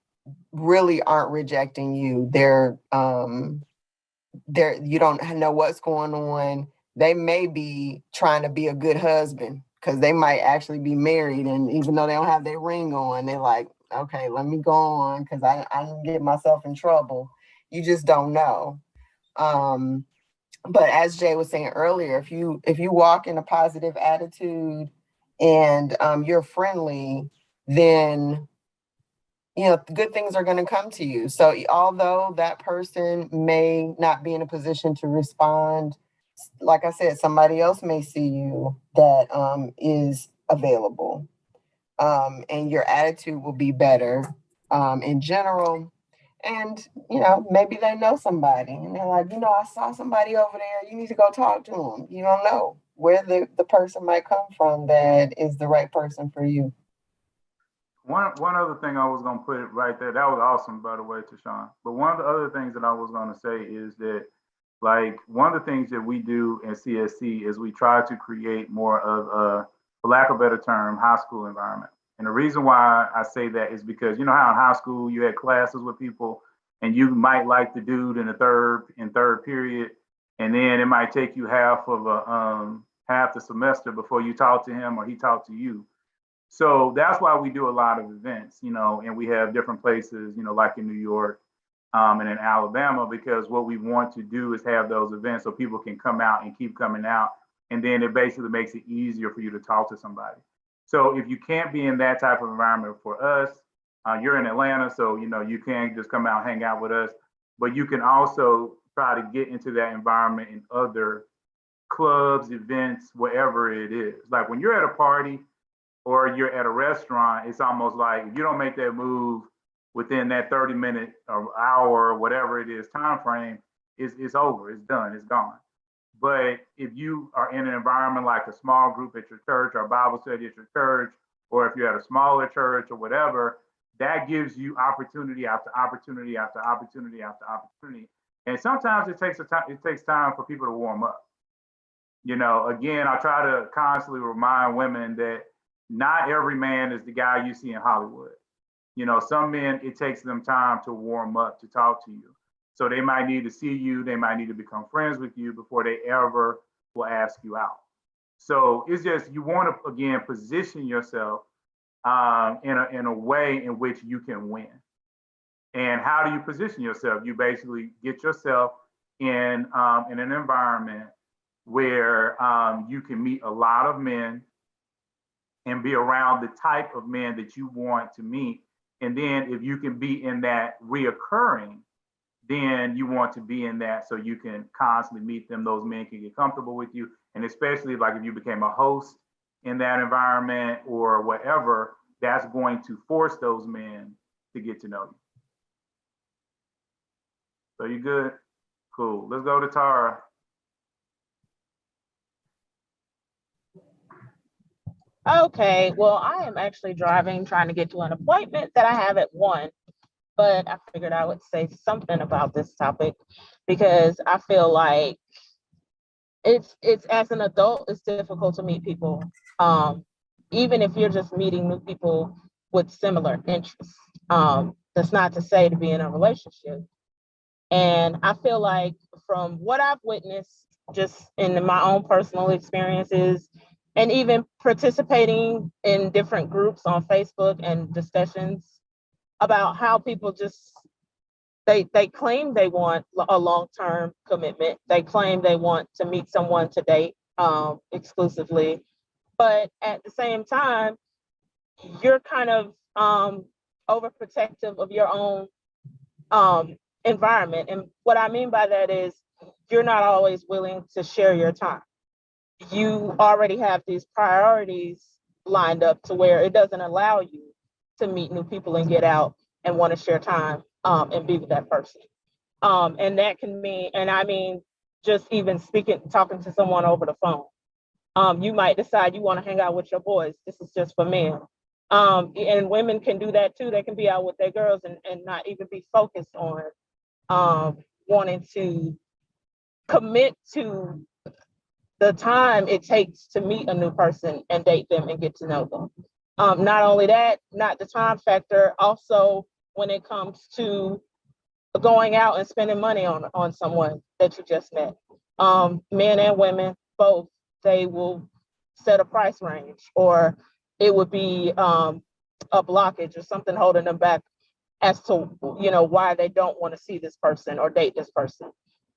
really aren't rejecting you. They're you don't know what's going on. They may be trying to be a good husband because they might actually be married, and even though they don't have their ring on, they're like, okay, let me go on because I don't get myself in trouble. You just don't know. But as Jay was saying earlier, if you walk in a positive attitude and you're friendly, then good things are going to come to you. So although that person may not be in a position to respond, like I said, somebody else may see you that is available, and your attitude will be better in general. And, maybe they know somebody and they're like, I saw somebody over there. You need to go talk to them. You don't know where the person might come from that is the right person for you. One other thing I was going to put it right there. That was awesome, by the way, Tashawn. But one of the other things that I was going to say is that, like, one of the things that we do in CSC is we try to create more of a, for lack of a better term, high school environment. And the reason why I say that is because, you know how in high school you had classes with people and you might like the dude in third period, And then it might take you half the semester before you talk to him or he talk to you. So that's why we do a lot of events, and we have different places, like in New York, and in Alabama, because what we want to do is have those events so people can come out and keep coming out. And then it basically makes it easier for you to talk to somebody. So if you can't be in that type of environment for us, you're in Atlanta, so you can't just come out and hang out with us, but you can also try to get into that environment in other clubs, events, whatever it is. Like when you're at a party or you're at a restaurant, it's almost like if you don't make that move within that 30-minute or hour or whatever it is time frame, it's over, it's done, it's gone. But if you are in an environment like a small group at your church or Bible study at your church, or if you're at a smaller church or whatever, that gives you opportunity after opportunity after opportunity after opportunity. And sometimes it takes time for people to warm up. Again, I try to constantly remind women that not every man is the guy you see in Hollywood. Some men, it takes them time to warm up, to talk to you. So they might need to see you, they might need to become friends with you before they ever will ask you out. So it's just, you want to, again, position yourself in a way in which you can win. And how do you position yourself? You basically get yourself in an environment where you can meet a lot of men and be around the type of men that you want to meet. And then if you can be in that reoccurring, then you want to be in that so you can constantly meet them. Those men can get comfortable with you. And especially like if you became a host in that environment or whatever, that's going to force those men to get to know you. So you good? Cool. Let's go to Tara. Okay, well, I am actually driving, trying to get to an appointment that I have at 1, but I figured I would say something about this topic because I feel like it's as an adult, it's difficult to meet people. Even if you're just meeting new people with similar interests. That's not to say to be in a relationship. And I feel like from what I've witnessed just in my own personal experiences, and even participating in different groups on Facebook and discussions about how people just, they claim they want a long-term commitment. They claim they want to meet someone to date exclusively. But at the same time, you're kind of overprotective of your own environment. And what I mean by that is you're not always willing to share your time. You already have these priorities lined up to where it doesn't allow you to meet new people and get out and want to share time and be with that person. And that can mean, and I mean, just even talking to someone over the phone. You might decide you want to hang out with your boys. This is just for men. And women can do that too. They can be out with their girls and not even be focused on wanting to commit to the time it takes to meet a new person and date them and get to know them. Not only that, not the time factor, also when it comes to going out and spending money on someone that you just met. Men and women, both, they will set a price range, or it would be a blockage or something holding them back as to why they don't want to see this person or date this person.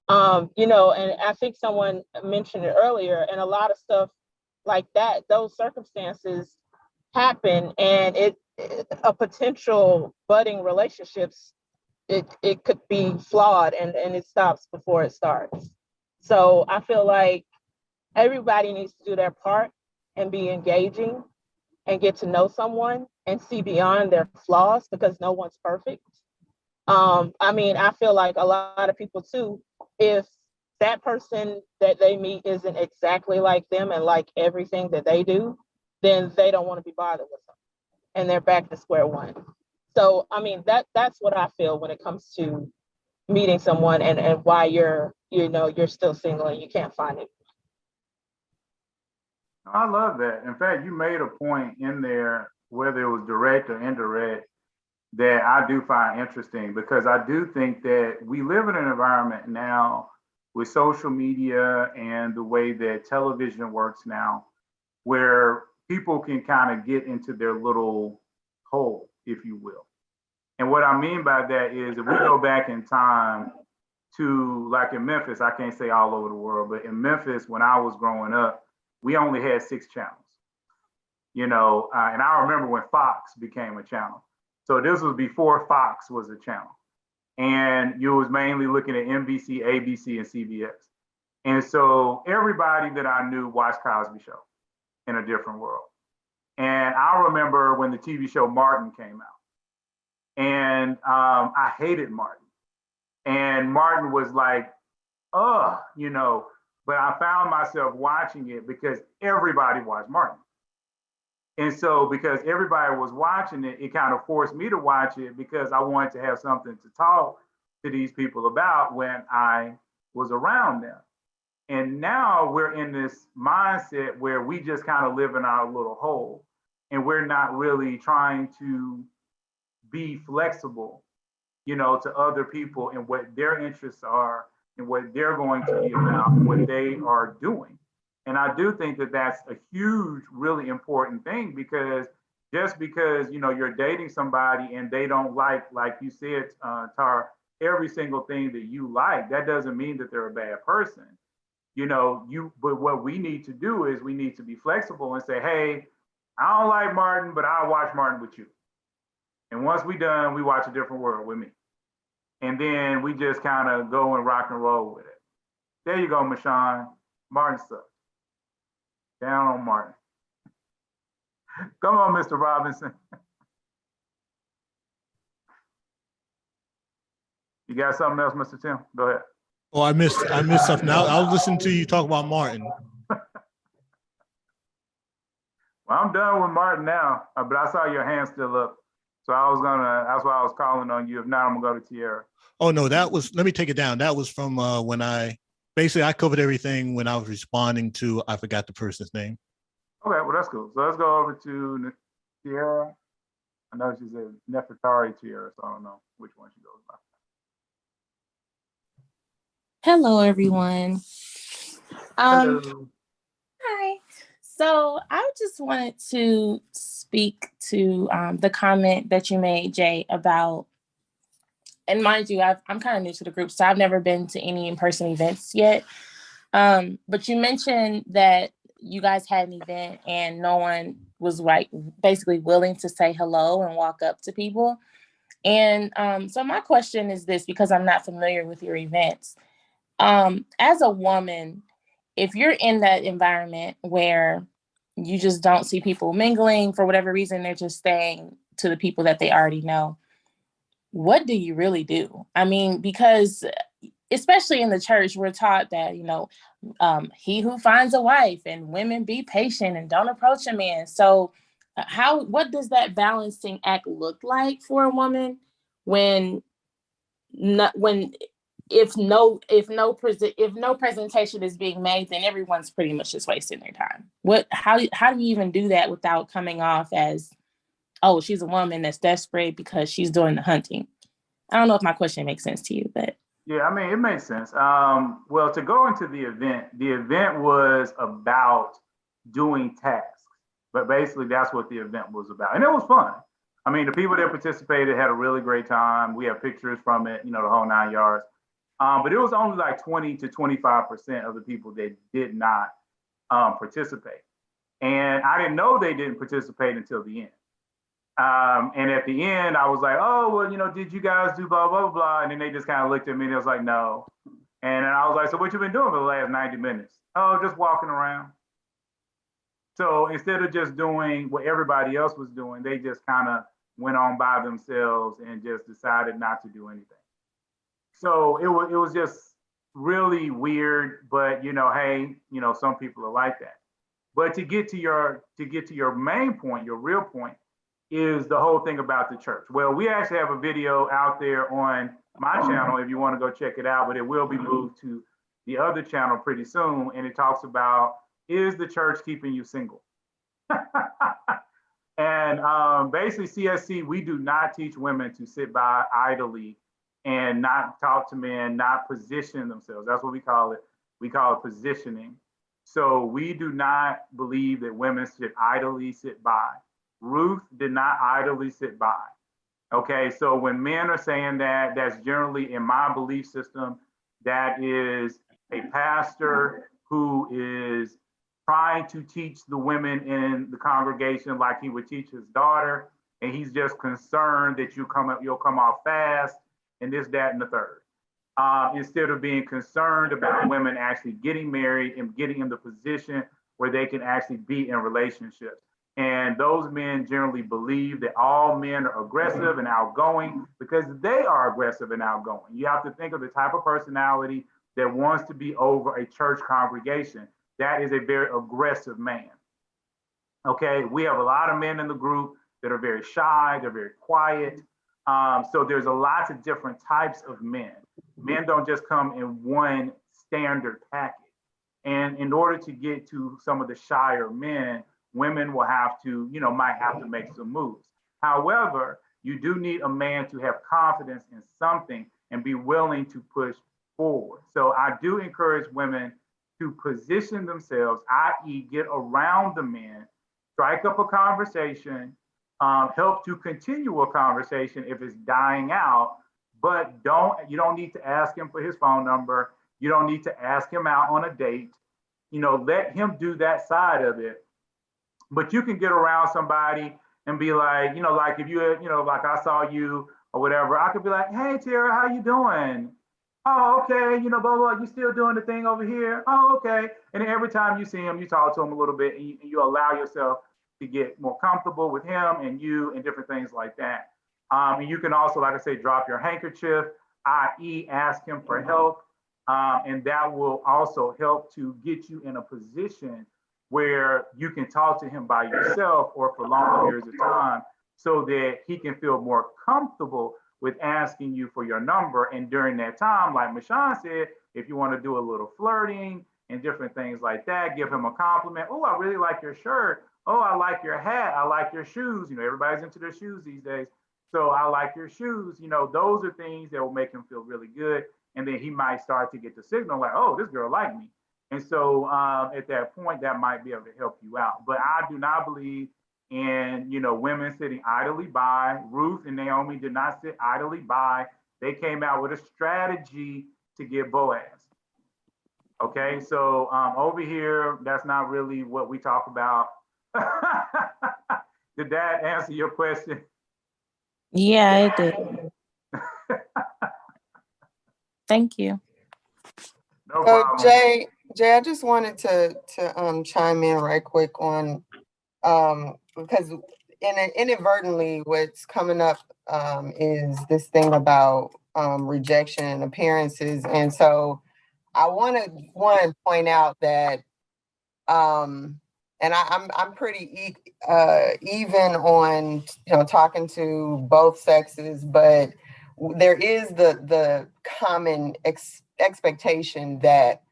And I think someone mentioned it earlier, and a lot of stuff like that, those circumstances happen, and a potential budding relationships, it could be flawed and it stops before it starts. So I feel like everybody needs to do their part and be engaging and get to know someone and see beyond their flaws, because no one's perfect. I feel like a lot of people too, if that person that they meet isn't exactly like them and like everything that they do, then they don't want to be bothered with them and they're back to square one. So, that's what I feel when it comes to meeting someone and why you're still single and you can't find it. I love that. In fact, you made a point in there, whether it was direct or indirect, that I do find interesting, because I do think that we live in an environment now with social media and the way that television works now, where people can kind of get into their little hole, if you will. And what I mean by that is if we go back in time to like in Memphis, I can't say all over the world, but in Memphis, when I was growing up, we only had 6 channels, and I remember when Fox became a channel. So this was before Fox was a channel. And you was mainly looking at NBC, ABC, and CBS. And so everybody that I knew watched Cosby Show in a different world. And I remember when the TV show Martin came out. And I hated Martin. And Martin was like, but I found myself watching it because everybody watched Martin. And so because everybody was watching it, it kind of forced me to watch it because I wanted to have something to talk to these people about when I was around them. And now we're in this mindset where we just kind of live in our little hole and we're not really trying to be flexible, to other people and what their interests are and what they're going to be about and what they are doing. And I do think that that's a huge, really important thing because just because, you're dating somebody and they don't like you said, Tara, every single thing that you like, that doesn't mean that they're a bad person. But what we need to do is we need to be flexible and say, hey, I don't like Martin, but I'll watch Martin with you. And once we're done, we watch A Different World with me. And then we just kind of go and rock and roll with it. There you go, Michonne. Martin sucks. Down on Martin. Come on, Mr. Robinson. You got something else, Mr. Tim? Go ahead. Oh, I missed something. I'll listen to you talk about Martin. Well, I'm done with Martin now, but I saw your hand still up. So that's why I was calling on you. If not, I'm gonna go to Tierra. Oh no, let me take it down. That was from when I covered everything when I was responding to, I forgot the person's name. Okay, well, that's cool. So let's go over to Tierra. I know she said Nefertari Tierra, so I don't know which one she goes by. Hello, everyone. Hello. Hi. So I just wanted to speak to the comment that you made, Jay, about, and mind you, I'm kind of new to the group, so I've never been to any in-person events yet. But you mentioned that you guys had an event and no one was basically willing to say hello and walk up to people. And so my question is this, because I'm not familiar with your events. As a woman, if you're in that environment where you just don't see people mingling for whatever reason, they're just staying to the people that they already know, what do you really do? I mean, because especially in the church, we're taught that, he who finds a wife, and women be patient and don't approach a man. So what does that balancing act look like for a woman if no presentation is being made, then everyone's pretty much just wasting their time. How do you even do that without coming off as, oh, she's a woman that's desperate because she's doing the hunting? I don't know if my question makes sense to you, but yeah, I mean, it makes sense. Well, to go into the event was about doing tasks, but basically that's what the event was about, and it was fun. I mean, the people that participated had a really great time. We have pictures from it, the whole 9 yards. But it was only like 20 to 25% of the people that did not participate. And I didn't know they didn't participate until the end. And at the end, I was like, oh, well, did you guys do blah, blah, blah? And then they just kind of looked at me and it was like, no. And then I was like, so what you been doing for the last 90 minutes? Oh, just walking around. So instead of just doing what everybody else was doing, they just kind of went on by themselves and just decided not to do anything. So it was just really weird, but hey, some people are like that. But to get to your main point, your real point, is the whole thing about the church. Well, we actually have a video out there on my channel if you want to go check it out, but it will be moved to the other channel pretty soon. And it talks about, is the church keeping you single? And basically CSC, we do not teach women to sit by idly and not talk to men, not position themselves. That's what we call it. We call it positioning. So we do not believe that women should idly sit by. Ruth did not idly sit by. Okay, so when men are saying that, that's generally in my belief system, that is a pastor who is trying to teach the women in the congregation like he would teach his daughter, and he's just concerned that you'll come off fast and this, that, and the third. Instead of being concerned about women actually getting married and getting in the position where they can actually be in relationships. And those men generally believe that all men are aggressive and outgoing because they are aggressive and outgoing. You have to think of the type of personality that wants to be over a church congregation. That is a very aggressive man. Okay, we have a lot of men in the group that are very shy, they're very quiet. So there's a lot of different types of men. Men don't just come in one standard package. And in order to get to some of the shyer men, women will have to, might have to make some moves. However, you do need a man to have confidence in something and be willing to push forward. So I do encourage women to position themselves, i.e. get around the men, strike up a conversation, help to continue a conversation if it's dying out, but you don't need to ask him for his phone number. You don't need to ask him out on a date. Let him do that side of it. But you can get around somebody and be like, like if like I saw you or whatever, I could be like, hey, Tara, how you doing? Oh, okay, blah, blah, you still doing the thing over here? Oh, okay. And then every time you see him, you talk to him a little bit and you allow yourself to get more comfortable with him and you and different things like that. And you can also, like I say, drop your handkerchief, i.e. ask him for help. And that will also help to get you in a position where you can talk to him by yourself or for longer periods of time so that he can feel more comfortable with asking you for your number. And during that time, like Michonne said, if you want to do a little flirting and different things like that, give him a compliment. Oh, I really like your shirt. Oh, I like your hat. I like your shoes. Everybody's into their shoes these days. So I like your shoes. Those are things that will make him feel really good. And then he might start to get the signal like, oh, this girl liked me. And so at that point, that might be able to help you out. But I do not believe in, women sitting idly by. Ruth and Naomi did not sit idly by. They came out with a strategy to get Boaz. Okay, so over here, that's not really what we talk about. Did that answer your question? Yeah, it did. Thank you. No problem. Jay, I just wanted to chime in right quick on because inadvertently what's coming up is this thing about rejection and appearances, and so I want to point out that and I'm pretty even on talking to both sexes, but there is the common expectation that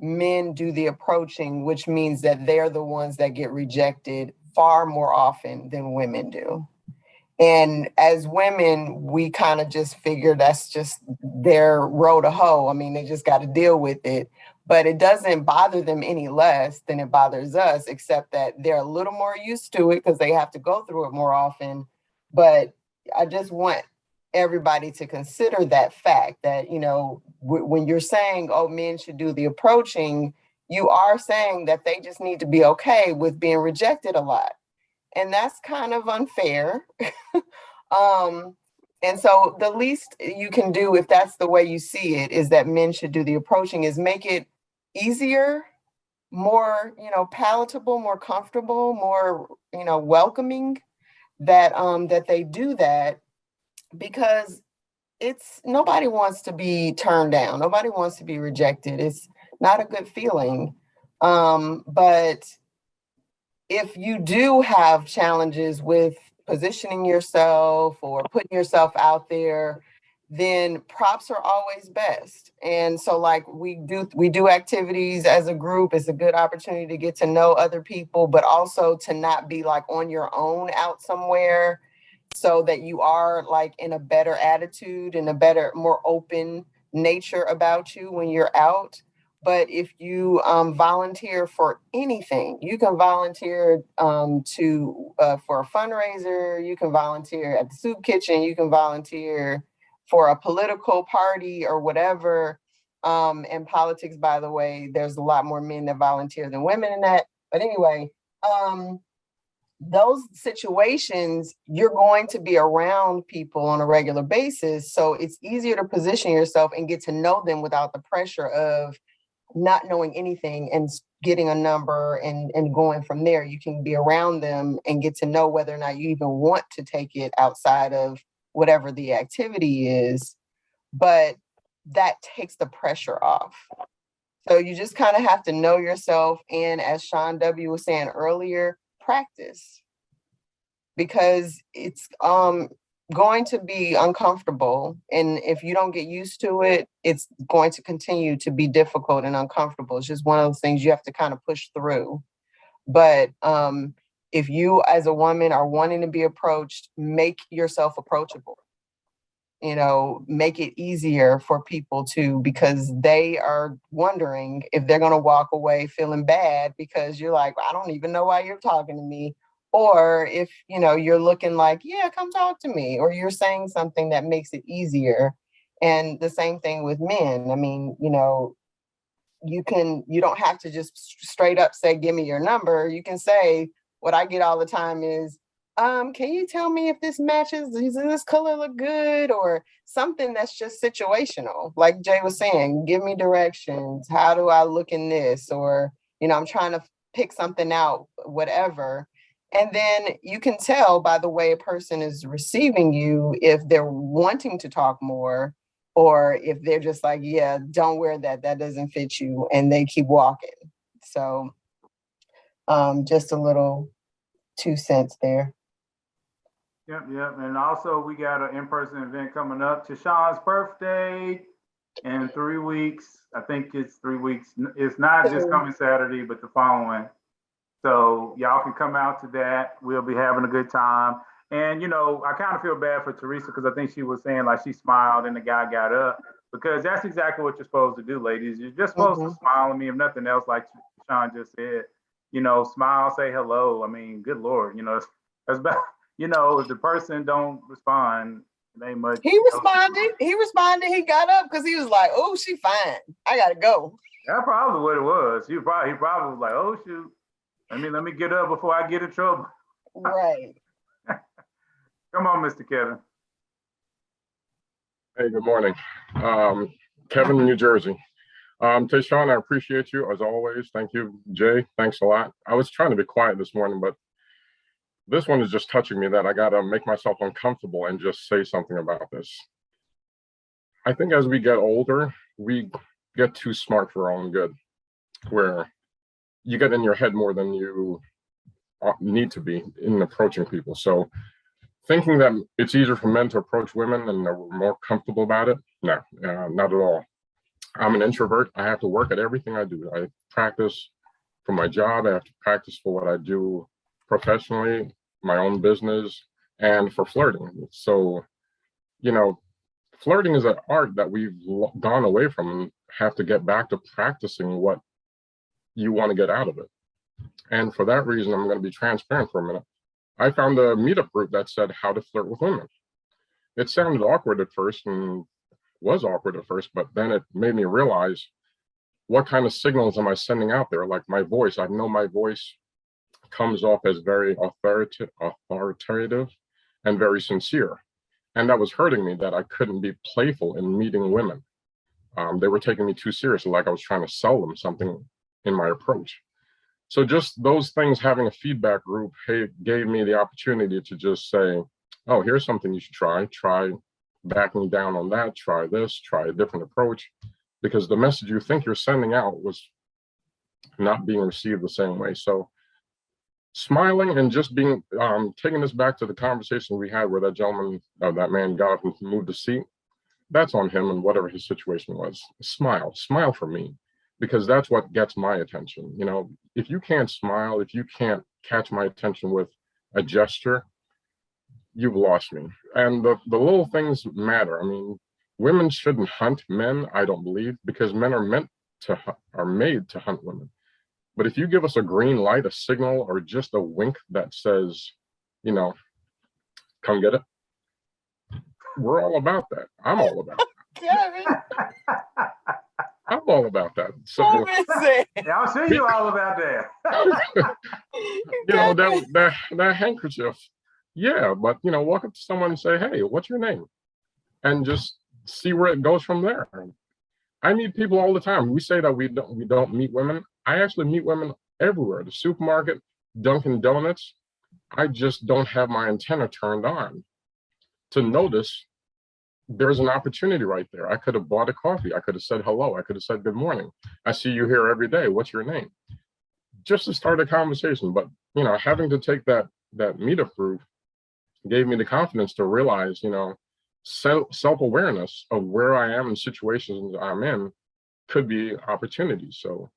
men do the approaching, which means that they're the ones that get rejected far more often than women do. And as women, we kind of just figure that's just their road to hoe. I mean, they just got to deal with it. But it doesn't bother them any less than it bothers us, except that they're a little more used to it because they have to go through it more often. But I just want everybody to consider that fact that, when you're saying, oh, men should do the approaching, you are saying that they just need to be okay with being rejected a lot. And that's kind of unfair. And so the least you can do, if that's the way you see it, is that men should do the approaching, is make it easier, more, palatable, more comfortable, more, welcoming that that they do that, because nobody wants to be turned down. Nobody wants to be rejected. It's not a good feeling. But if you do have challenges with positioning yourself or putting yourself out there, then props are always best. And so like we do activities as a group. It's a good opportunity to get to know other people, but also to not be like on your own out somewhere so that you are like in a better attitude and a better, more open nature about you when you're out. But if you volunteer for anything, you can volunteer for a fundraiser, you can volunteer at the soup kitchen, you can volunteer for a political party or whatever. And politics, by the way, there's a lot more men that volunteer than women in that. But anyway, those situations, you're going to be around people on a regular basis. So it's easier to position yourself and get to know them without the pressure of not knowing anything and getting a number and going from there. You can be around them and get to know whether or not you even want to take it outside of whatever the activity is. But that takes the pressure off. So you just kind of have to know yourself. And as Sean W. was saying earlier, practice, because it's going to be uncomfortable. And if you don't get used to it, it's going to continue to be difficult and uncomfortable. It's just one of those things you have to kind of push through. But if you as a woman are wanting to be approached, make yourself approachable. You know, make it easier for people to, because they are wondering if they're going to walk away feeling bad because you're like, I don't even know why you're talking to me. Or if, you know, you're looking like, yeah, come talk to me, or you're saying something that makes it easier. And the same thing with men. I mean, you know, you don't have to just straight up say, give me your number. You can say, what I get all the time is, can you tell me if this matches? Does this color look good? Or something that's just situational. Like Jay was saying, give me directions. How do I look in this? Or, you know, I'm trying to pick something out, whatever. And then you can tell by the way a person is receiving you if they're wanting to talk more, or if they're just like, yeah, don't wear that. That doesn't fit you. And they keep walking. So just a little 2 cents there. Yep. And also we got an in-person event coming up. Tashawn's birthday in 3 weeks. I think it's 3 weeks. It's not this coming Saturday, but the following. So y'all can come out to that. We'll be having a good time. And, you know, I kind of feel bad for Teresa because I think she was saying like she smiled and the guy got up, because that's exactly what you're supposed to do, ladies. You're just supposed to smile at me, if nothing else, like Sean just said. You know, smile, say hello. I mean, good Lord, you know, it's about, you know, if the person don't respond, it ain't much. He responded. He got up because he was like, oh, she fine. I got to go. That's probably what it was. He probably was like, oh, shoot. Let me get up before I get in trouble. Right. Come on, Mr. Kevin. Hey, good morning. Kevin, New Jersey. Tayshawn, I appreciate you as always. Thank you. Jay, thanks a lot. I was trying to be quiet this morning, but this one is just touching me that I got to make myself uncomfortable and just say something about this. I think as we get older, we get too smart for our own good, where you get in your head more than you need to be in approaching people. So thinking that it's easier for men to approach women and they're more comfortable about it, no, not at all. I'm an introvert. I have to work at everything I do. I practice for my job. I have to practice for what I do professionally, my own business, and for flirting. So, you know, flirting is an art that we've gone away from and have to get back to practicing what you want to get out of it. And for that reason, I'm going to be transparent for a minute. I found a meetup group that said how to flirt with women. It sounded awkward at first and was awkward at first, but then it made me realize what kind of signals am I sending out there? Like my voice, I know my voice comes off as very authoritative and very sincere. And that was hurting me, that I couldn't be playful in meeting women. They were taking me too seriously, like I was trying to sell them something in my approach. So just those things, having a feedback group, gave me the opportunity to just say, oh, here's something you should try backing down on that, try this, try a different approach, because the message you think you're sending out was not being received the same way. So smiling and just being, taking this back to the conversation we had where that gentleman, that man got up and moved the seat, that's on him and whatever his situation was. Smile for me, because that's what gets my attention. You know, if you can't smile, if you can't catch my attention with a gesture, you've lost me. And the little things matter. I mean, women shouldn't hunt men, I don't believe, because men are made to hunt women. But if you give us a green light, a signal, or just a wink that says, you know, come get it, we're all about that. I'm all about that. Kevin, I'm all about that. So, Kevin said, Yeah, I'll show you all about that. you know, that handkerchief. Yeah, but you know, walk up to someone and say, "Hey, what's your name?" and just see where it goes from there. I meet people all the time. We say that we don't meet women. I actually meet women everywhere. The supermarket, Dunkin' Donuts. I just don't have my antenna turned on to notice there's an opportunity right there. I could have bought a coffee. I could have said hello. I could have said good morning. I see you here every day. What's your name? Just to start a conversation. But you know, having to take that meetup group gave me the confidence to realize, you know, self-awareness of where I am and situations I'm in could be opportunities. So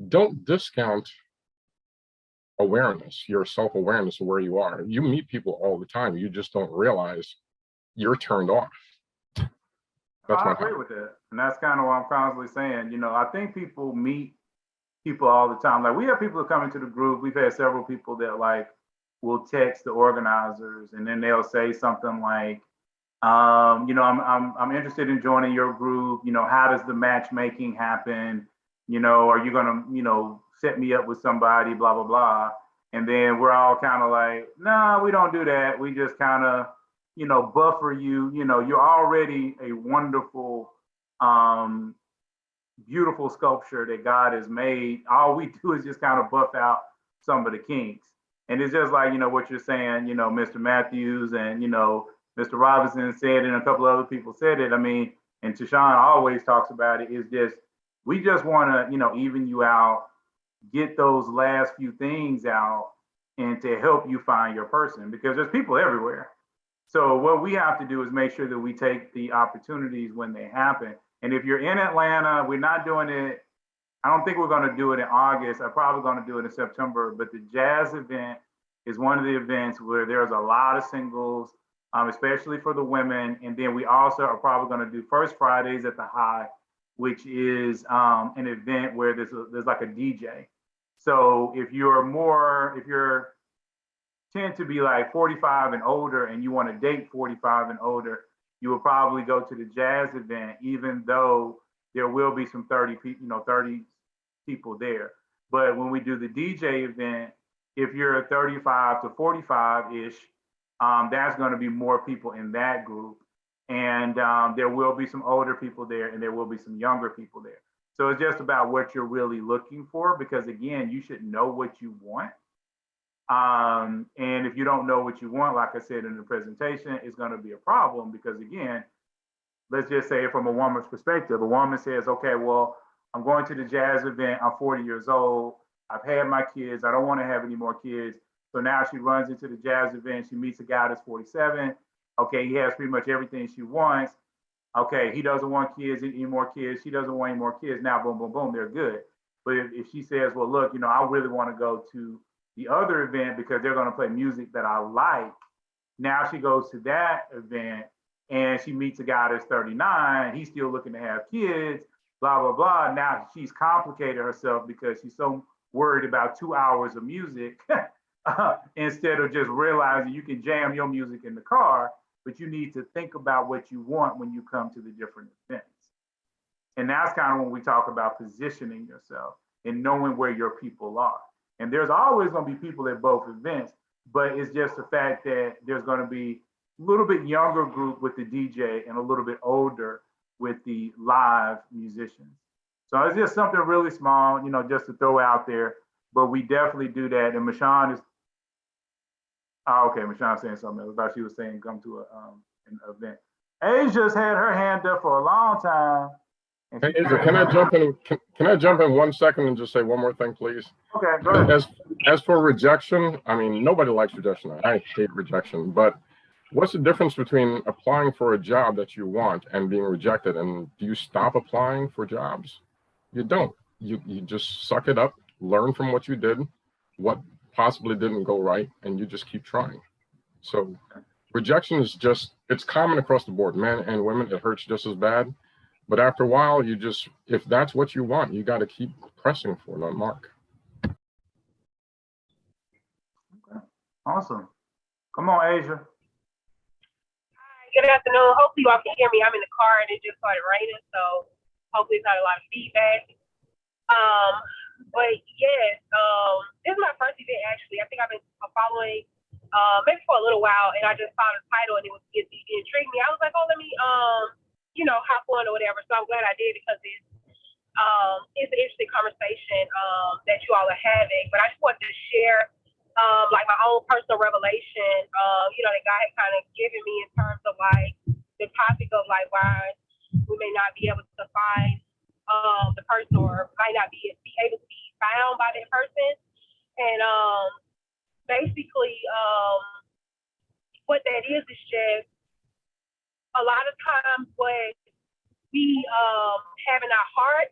don't discount awareness, your self-awareness of where you are. You meet people all the time. You just don't realize you're turned off. I agree with that. And that's kind of what I'm constantly saying. You know, I think people meet people all the time. Like we have people that come into the group. We've had several people that like will text the organizers and then they'll say something like, you know, I'm interested in joining your group. You know, how does the matchmaking happen? You know, are you gonna, you know, set me up with somebody, blah, blah, blah. And then we're all kind of like, nah, we don't do that. We just kind of, you know, buffer you. You know, you're already a wonderful, beautiful sculpture that God has made. All we do is just kind of buff out some of the kinks. And it's just like, you know, what you're saying, you know, Mr. Matthews and, you know, Mr. Robinson said, and a couple of other people said it. I mean, and Tashawn always talks about it, is just, we just want to, you know, even you out, get those last few things out and to help you find your person because there's people everywhere. So what we have to do is make sure that we take the opportunities when they happen. And if you're in Atlanta, we're not doing it. I don't think we're going to do it in August. I'm probably going to do it in September. But the jazz event is one of the events where there's a lot of singles, especially for the women. And then we also are probably going to do First Fridays at the High, which is an event where there's like a DJ. So if you're tend to be like 45 and older and you want to date 45 and older, you will probably go to the jazz event, even though there will be some 30 people there. But when we do the DJ event, if you're 35 to 45-ish, that's going to be more people in that group. And there will be some older people there and there will be some younger people there. So it's just about what you're really looking for, because again, you should know what you want. And if you don't know what you want, like I said in the presentation, it's going to be a problem because again, let's just say from a woman's perspective, a woman says, okay, well, I'm going to the jazz event. I'm 40 years old. I've had my kids. I don't want to have any more kids. So now she runs into the jazz event. She meets a guy that's 47. Okay, he has pretty much everything she wants. Okay, he doesn't want kids, any more kids. She doesn't want any more kids. Now, boom, boom, boom, they're good. But if she says, well, look, you know, I really want to go to the other event because they're going to play music that I like. Now she goes to that event and she meets a guy that's 39. He's still looking to have kids, blah, blah, blah. Now she's complicated herself because she's so worried about 2 hours of music instead of just realizing you can jam your music in the car, but you need to think about what you want when you come to the different events. And that's kind of when we talk about positioning yourself and knowing where your people are. And there's always going to be people at both events, but it's just the fact that there's going to be a little bit younger group with the DJ and a little bit older with the live musicians. So it's just something really small, you know, just to throw out there, but we definitely do that. And Michonne is, oh, okay, Michonne's saying something else. I thought she was saying come to an event. Asia's had her hand up for a long time. Hey, Asia, can I jump in? Can I jump in 1 second and just say one more thing, please? Okay, go ahead. As for rejection, I mean, nobody likes rejection. I hate rejection. But what's the difference between applying for a job that you want and being rejected? And do you stop applying for jobs? You don't. You just suck it up, learn from what you did, what possibly didn't go right, and you just keep trying. So rejection is just, it's common across the board, men and women. It hurts just as bad. But after a while, you just, if that's what you want, you got to keep pressing for that mark. Awesome. Come on, Asia. Good afternoon. Hopefully you all can hear me. I'm in the car and it just started raining, so hopefully it's not a lot of feedback. But yes, this is my first event actually. I think I've been following maybe for a little while, and I just saw the title and it intrigued me. I was like, oh, let me hop on or whatever. So I'm glad I did because it's an interesting conversation that you all are having. But I just wanted to share like my own personal revelation, that God had kind of given me in terms of like the topic of like why we may not be able to find the person or might not be able to be found by that person. And basically what that is just a lot of times what we have in our heart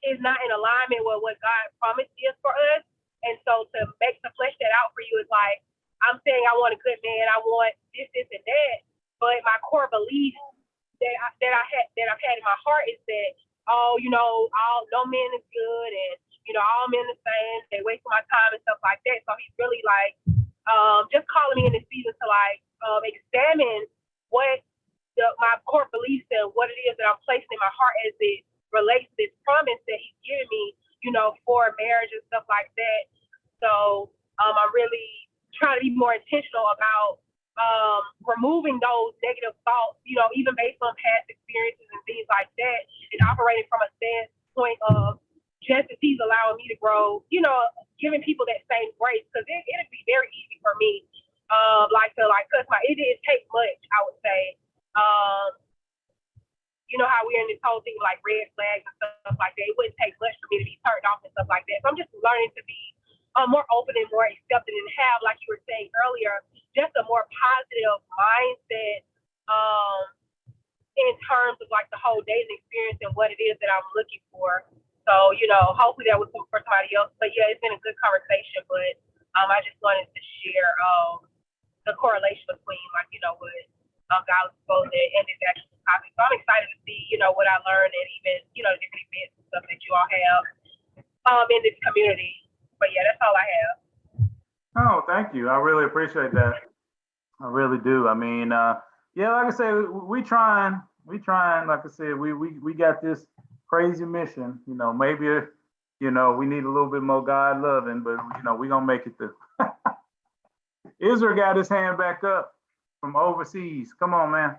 is not in alignment with what God promised is for us. And so to flesh that out for you is like, I'm saying I want a good man, I want this, and that, but my core belief that I've had in my heart is that, no man is good, and all men are the same, they waste my time and stuff like that. So he's really like just calling me in this season to like examine what my core beliefs and what it is that I'm placing in my heart as it relates to this promise that he's giving me, for marriage and stuff like that. So I'm really trying to be more intentional about removing those negative thoughts, even based on past experiences and things like that, and operating from a standpoint of just as he's allowing me to grow, giving people that same grace, because it'd be very easy for me, it didn't take much, I would say. How we're in this whole thing like red flags and stuff like that. It wouldn't take much for me to be turned off and stuff like that. So I'm just learning to be more open and more accepting and have, like you were saying earlier, just a more positive mindset in terms of like the whole dating experience and what it is that I'm looking for. So, hopefully that was for somebody else. But yeah, it's been a good conversation, but I just wanted to share the correlation between what God was supposed to end this actual topic. So I'm excited to see, what I learned and even, different events and stuff that you all have in this community. But yeah, that's all I have. Oh, thank you. I really appreciate that. I really do. I mean, like I said, we trying, like I said, we got this crazy mission, maybe, we need a little bit more God loving, but, we gonna make it through. Israel got his hand back up from overseas. Come on, man.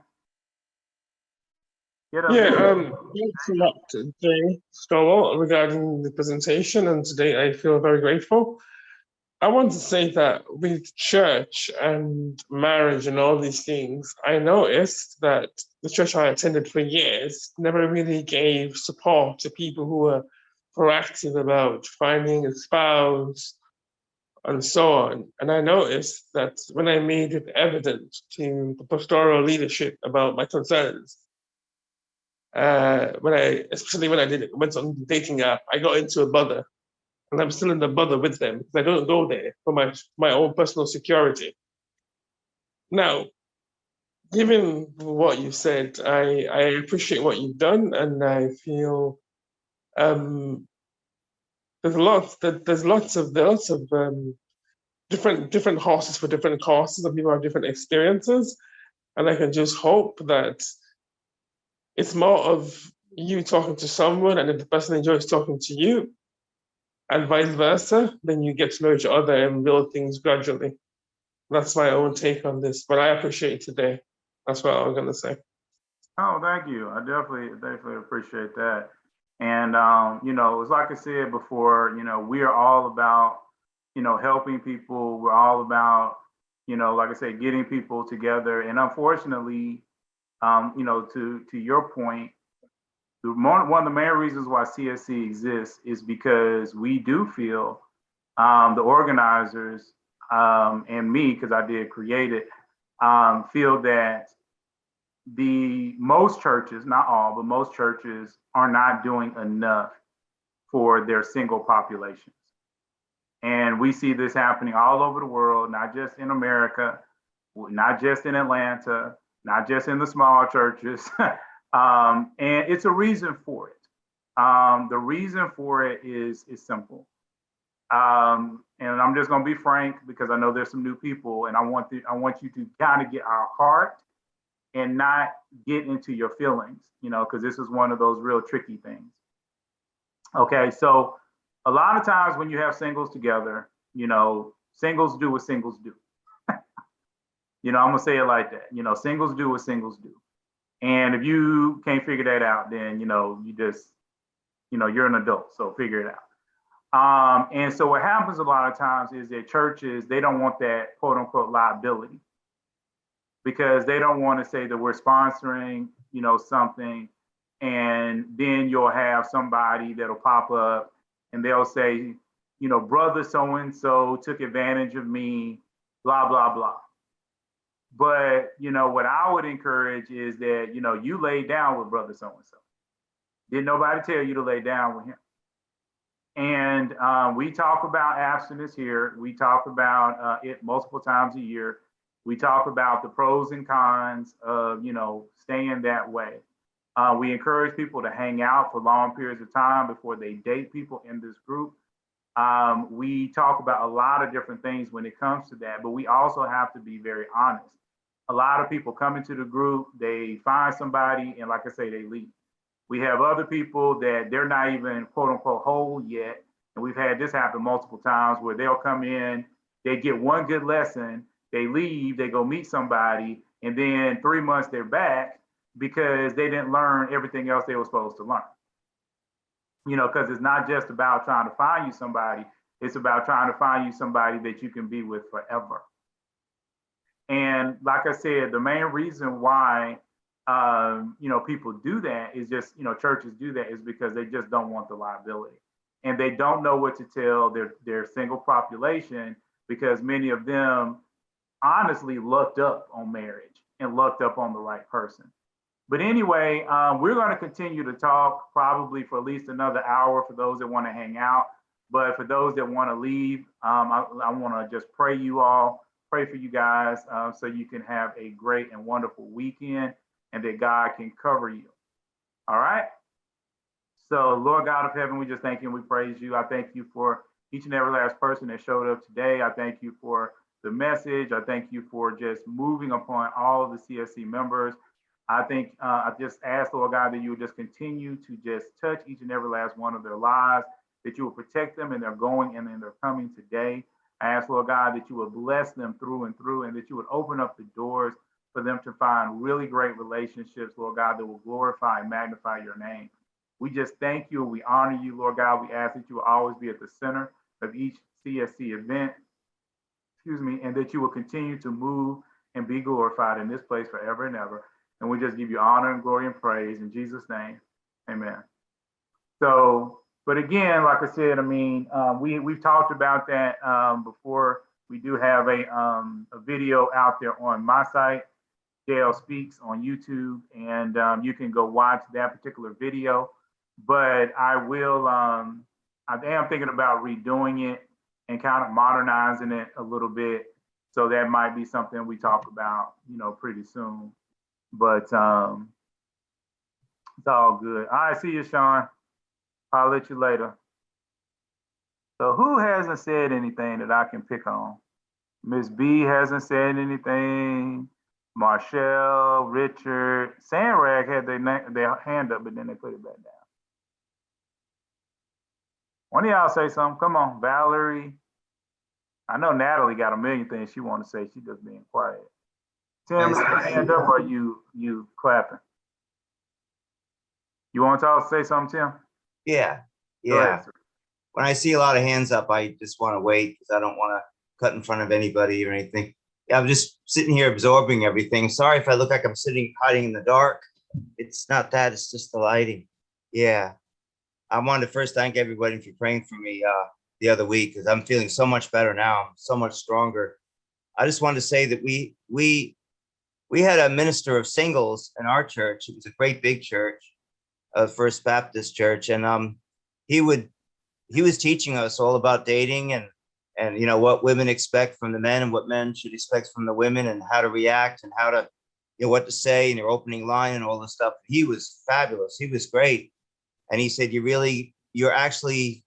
Get up. Yeah, thanks a lot, Jay Stowell, regarding the presentation, and today I feel very grateful. I want to say that with church and marriage and all these things, I noticed that the church I attended for years never really gave support to people who were proactive about finding a spouse and so on. And I noticed that when I made it evident to the pastoral leadership about my concerns, especially when I went on the dating app, I got into a bother. And I'm still in the bother with them because I don't go there for my own personal security. Now, given what you said, I appreciate what you've done, and I feel there's lots of different horses for different courses, and people have different experiences, and I can just hope that it's more of you talking to someone, and if the person enjoys talking to you, and vice versa, then you get to know each other and build things gradually. That's my own take on this, but I appreciate today. That's what I'm gonna say. Oh, thank you. I definitely appreciate that. And it's like I said before, we are all about, helping people. We're all about, like I said, getting people together. And unfortunately, to your point, one of the main reasons why CSC exists is because we do feel the organizers and me, because I did create it, feel that most churches, not all, but most churches are not doing enough for their single populations. And we see this happening all over the world, not just in America. not just in Atlanta, not just in the small churches. And it's a reason for it. The reason for it is simple. And I'm just going to be frank because I know there's some new people, and I want you to kind of get our heart and not get into your feelings, because this is one of those real tricky things. Okay, so a lot of times when you have singles together, singles do what singles do. I'm gonna say it like that. Singles do what singles do. And if you can't figure that out, then you just, you're an adult, so figure it out. And so what happens a lot of times is that churches, they don't want that quote unquote liability, because they don't want to say that we're sponsoring, something, and then you'll have somebody that'll pop up and they'll say, brother so-and-so took advantage of me, blah, blah, blah. But, what I would encourage is that, you lay down with brother so-and-so. Didn't nobody tell you to lay down with him? And we talk about abstinence here. We talk about it multiple times a year. We talk about the pros and cons of, staying that way. We encourage people to hang out for long periods of time before they date people in this group. We talk about a lot of different things when it comes to that, but we also have to be very honest. A lot of people come into the group, they find somebody, and like I say, they leave. We have other people that they're not even quote unquote whole yet. And we've had this happen multiple times where they'll come in, they get one good lesson, they leave, they go meet somebody, and then 3 months they're back because they didn't learn everything else they were supposed to learn. Because it's not just about trying to find you somebody, it's about trying to find you somebody that you can be with forever. And like I said, the main reason why people do that is just, churches do that is because they just don't want the liability. And they don't know what to tell their single population, because many of them honestly lucked up on marriage and lucked up on the right person. But anyway, we're going to continue to talk probably for at least another hour for those that want to hang out. But for those that want to leave, I want to just pray for you guys so you can have a great and wonderful weekend, and that God can cover you. All right. So Lord God of heaven, we just thank you and we praise you. I thank you for each and every last person that showed up today. I thank you for the message. I thank you for just moving upon all of the CSC members. I just ask, Lord God, that you would just continue to just touch each and every last one of their lives, that you will protect them in their going and in their coming today. I ask, Lord God, that you would bless them through and through, and that you would open up the doors for them to find really great relationships, Lord God, that will glorify and magnify your name. We just thank you and we honor you, Lord God. We ask that you will always be at the center of each CSC event, and that you will continue to move and be glorified in this place forever and ever. And we just give you honor and glory and praise in Jesus' name. Amen. So, but again, like I said, we've talked about that before. We do have a video out there on my site, JL Speaks on YouTube, and you can go watch that particular video. But I am thinking about redoing it and kind of modernizing it a little bit. So that might be something we talk about, pretty soon. But it's all good. All right, see you, Sean. I'll let you later. So who hasn't said anything that I can pick on? Miss B hasn't said anything. Marshall, Richard, Sandrag had their hand up, but then they put it back down. One of y'all say something. Come on, Valerie. I know Natalie got a million things she want to say. She just being quiet. Tim, is your hand up or you clapping? You want to say something, Tim? Yeah. Go ahead, sir. When I see a lot of hands up, I just want to wait because I don't want to cut in front of anybody or anything. Yeah, I'm just sitting here absorbing everything. Sorry if I look like I'm hiding in the dark. It's not that, it's just the lighting. Yeah. I wanted to first thank everybody for praying for me the other week, because I'm feeling so much better now. I'm so much stronger. I just wanted to say that we had a minister of singles in our church. It was a great big church, First Baptist Church, and he was teaching us all about dating and and what women expect from the men and what men should expect from the women and how to react and how to, what to say in your opening line and all this stuff. He was fabulous. He was great. And he said, you're actually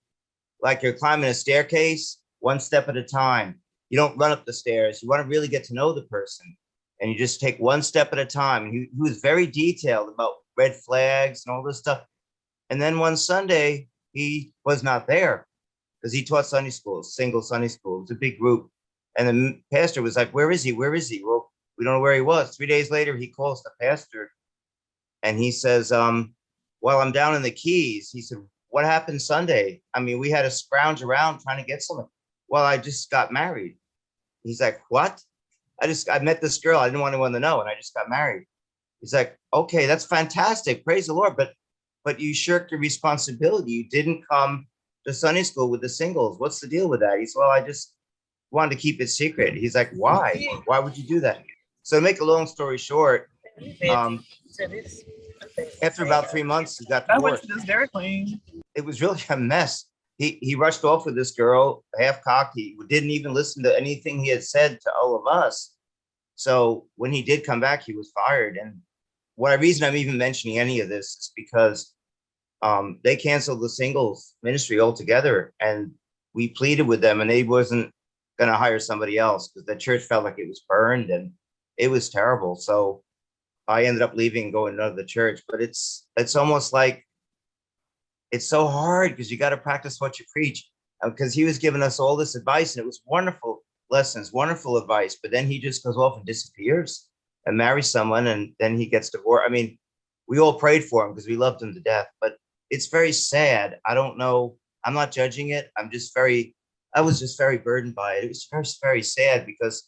like you're climbing a staircase, one step at a time. You don't run up the stairs. You want to really get to know the person. And you just take one step at a time. And he was very detailed about red flags and all this stuff. And then one Sunday, he was not there because he taught Sunday school, single Sunday school. It was a big group. And the pastor was like, where is he? Where is he? Well, we don't know where he was. 3 days later, he calls the pastor and he says, well, I'm down in the Keys. He said, what happened Sunday? I mean, we had to scrounge around trying to get someone. Well, I just got married. He's like, what? I met this girl. I didn't want anyone to know. And I just got married. He's like, okay, that's fantastic. Praise the Lord. But you shirked your responsibility. You didn't come to Sunday school with the singles. What's the deal with that? He said, well, I just wanted to keep it secret. He's like, why? Why would you do that? So to make a long story short, after about 3 months, he got divorced. It was really a mess. He rushed off with this girl, half cocked. He didn't even listen to anything he had said to all of us. So when he did come back, he was fired. And reason I'm even mentioning any of this is because they canceled the singles ministry altogether. And we pleaded with them and they wasn't going to hire somebody else because the church felt like it was burned and it was terrible. So I ended up leaving and going to another church. But it's almost like it's so hard because you got to practice what you preach. Because he was giving us all this advice and it was wonderful lessons, wonderful advice. But then he just goes off and disappears and marries someone and then he gets divorced. I mean, we all prayed for him because we loved him to death. But it's very sad. I don't know. I'm not judging it. I was just very burdened by it. It was very, very sad because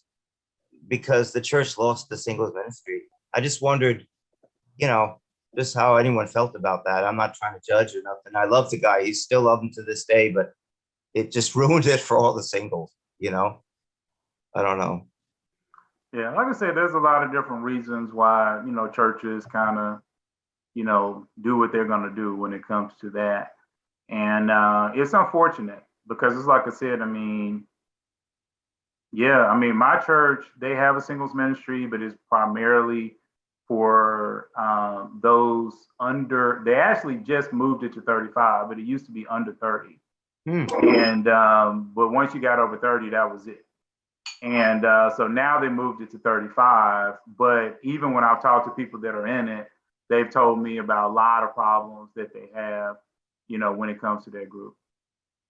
the church lost the singles ministry. I just wondered, just how anyone felt about that. I'm not trying to judge or nothing. I love the guy. He's still love him to this day, but it just ruined it for all the singles, I don't know. Yeah, like I said, there's a lot of different reasons why, churches kind of, do what they're going to do when it comes to that. And it's unfortunate because it's like I said, my church, they have a singles ministry, but it's primarily for those under, they actually just moved it to 35, but it used to be under 30. And, but once you got over 30, that was it. And so now they moved it to 35. But even when I've talked to people that are in it, they've told me about a lot of problems that they have, when it comes to their group.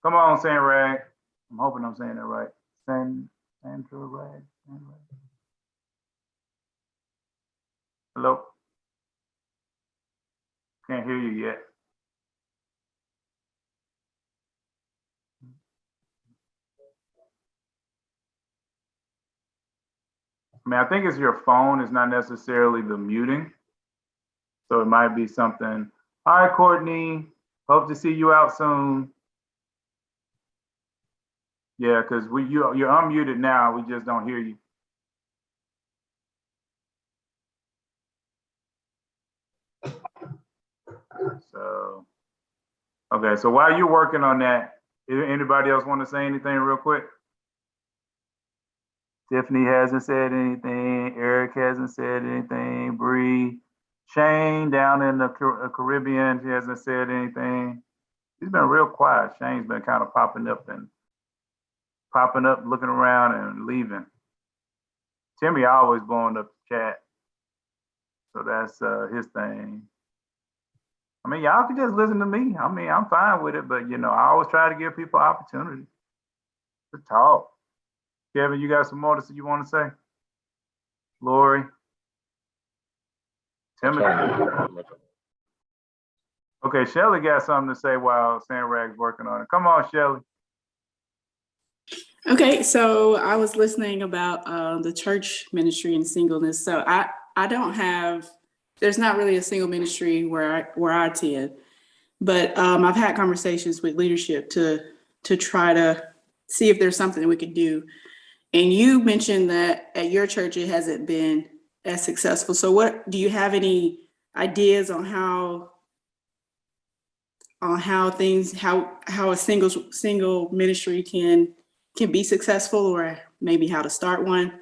Come on, Sandra Rag. I'm hoping I'm saying that right. Sandra Rag. Hello? Can't hear you yet. I think it's your phone. It's not necessarily the muting. So it might be something. Hi, Courtney. Hope to see you out soon. Yeah, because you're unmuted now. We just don't hear you. So, okay. So while you're working on that, anybody else want to say anything real quick? Tiffany hasn't said anything. Eric hasn't said anything. Bree, Shane down in the Caribbean, he hasn't said anything. He's been real quiet. Shane's been kind of popping up, looking around and leaving. Timmy always blowing up the chat. So that's his thing. Y'all can just listen to me. I'm fine with it, but I always try to give people opportunity to talk. Kevin, you got some more you want to say? Lori? Timothy? Okay, Shelly got something to say while Sandrag's working on it. Come on, Shelly. Okay, so I was listening about the church ministry and singleness. So I don't have, there's not really a single ministry where I attend, but I've had conversations with leadership to try to see if there's something that we could do. And you mentioned that at your church it hasn't been as successful. So what do you have any ideas on how a single ministry can can be successful, or maybe how to start one?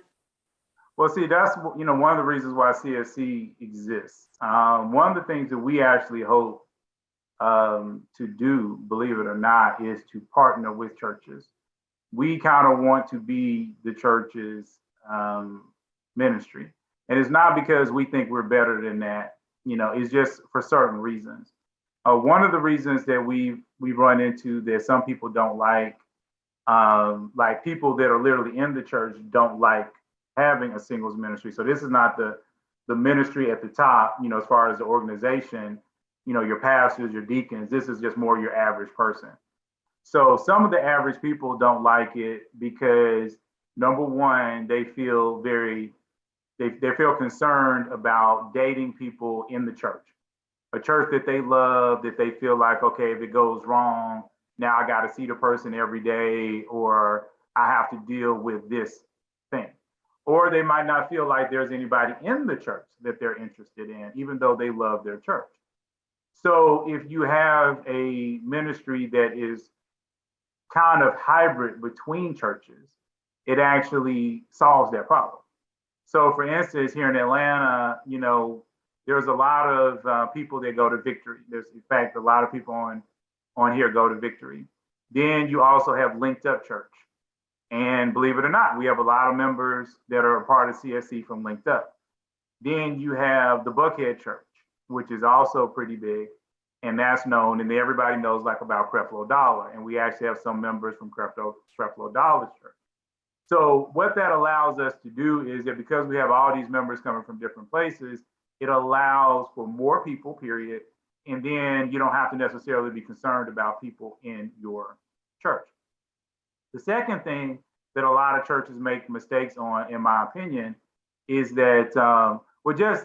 Well, see, that's, one of the reasons why CSC exists. One of the things that we actually hope to do, believe it or not, is to partner with churches. We kind of want to be the church's ministry. And it's not because we think we're better than that, it's just for certain reasons. One of the reasons that we've run into that some people don't like people that are literally in the church don't like having a singles ministry. So this is not the ministry at the top, as far as the organization, your pastors, your deacons. This is just more your average person. So some of the average people don't like it because, number one, they feel they feel concerned about dating people in the church, a church that they love, that they feel like, okay, if it goes wrong, now I got to see the person every day, or I have to deal with this thing. Or they might not feel like there's anybody in the church that they're interested in, even though they love their church. So if you have a ministry that is kind of hybrid between churches, it actually solves that problem. So for instance, here in Atlanta, there's a lot of people that go to Victory. There's, in fact, a lot of people on here go to Victory. Then you also have Linked Up Church. And believe it or not, we have a lot of members that are a part of CSC from Linked Up. Then you have the Buckhead Church, which is also pretty big. And that's known, and everybody knows about Creflo Dollar. And we actually have some members from Creflo Dollar Church. So what that allows us to do is that because we have all these members coming from different places, it allows for more people, period. And then you don't have to necessarily be concerned about people in your church. The second thing that a lot of churches make mistakes on, in my opinion, is that,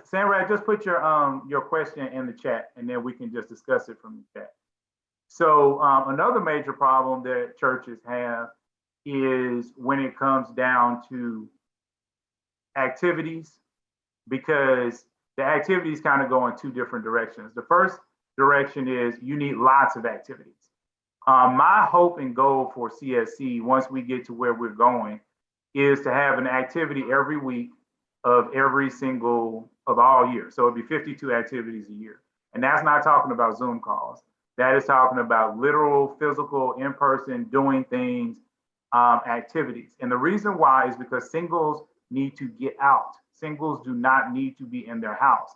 Sandra, just put your question in the chat, and then we can just discuss it from the chat. So another major problem that churches have is when it comes down to activities, because the activities kind of go in two different directions. The first direction is you need lots of activities. My hope and goal for CSC, once we get to where we're going, is to have an activity every week of all year. So it'd be 52 activities a year. And that's not talking about Zoom calls. That is talking about literal, physical, in-person, doing things, activities. And the reason why is because singles need to get out. Singles do not need to be in their house.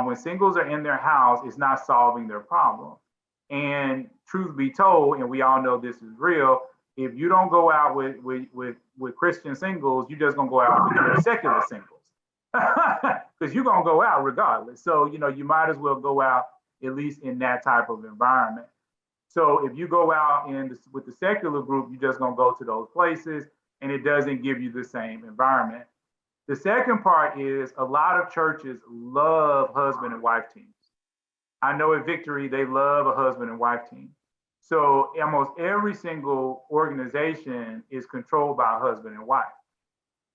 When singles are in their house, it's not solving their problem. And truth be told, and we all know this is real, if you don't go out with Christian singles, you're just gonna go out with your secular singles. Because you're gonna go out regardless. So, you might as well go out at least in that type of environment. So if you go out with the secular group, you're just gonna go to those places and it doesn't give you the same environment. The second part is a lot of churches love husband and wife teams. I know at Victory, they love a husband and wife team. So almost every single organization is controlled by a husband and wife.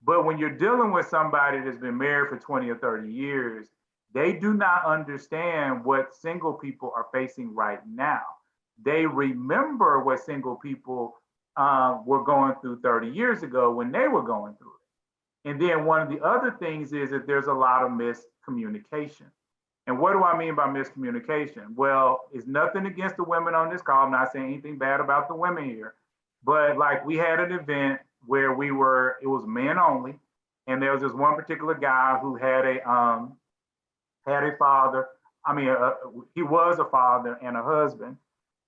But when you're dealing with somebody that's been married for 20 or 30 years, they do not understand what single people are facing right now. They remember what single people were going through 30 years ago when they were going through it. And then one of the other things is that there's a lot of miscommunication. And what do I mean by miscommunication? Well, it's nothing against the women on this call. I'm not saying anything bad about the women here. But we had an event where it was men only. And there was this one particular guy who had a father. He was a father and a husband.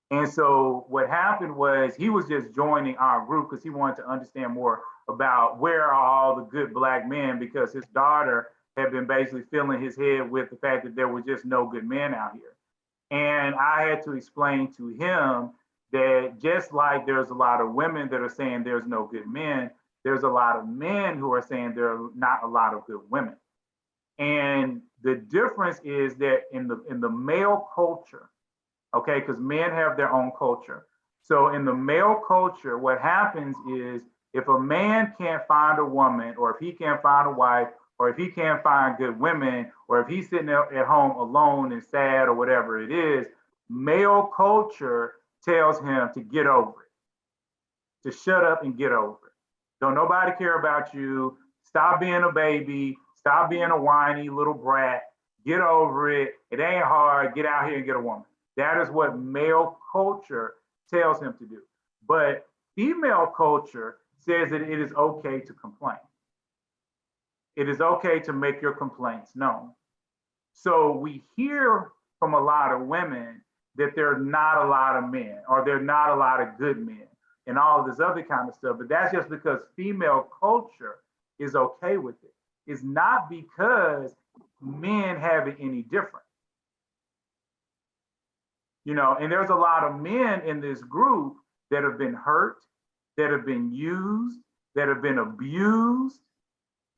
And so what happened was he was just joining our group because he wanted to understand more about where are all the good Black men, because his daughter had been basically filling his head with the fact that there were just no good men out here. And I had to explain to him that just like there's a lot of women that are saying there's no good men, there's a lot of men who are saying there are not a lot of good women. And the difference is that in the male culture, okay, because men have their own culture. So in the male culture, what happens is if a man can't find a woman, or if he can't find a wife, or if he can't find good women, or if he's sitting at home alone and sad or whatever it is, male culture tells him to get over it. to shut up and get over it. Don't nobody care about you. Stop being a baby. Stop being a whiny little brat. Get over it. It ain't hard. Get out here and get a woman. That is what male culture tells him to do. But female culture says that it is okay to complain. It is okay to make your complaints known. So we hear from a lot of women that there are not a lot of men, or there are not a lot of good men, and all of this other kind of stuff. But that's just because female culture is okay with it. It's not because men have it any different. You know, and there's a lot of men in this group that have been hurt, that have been used, that have been abused,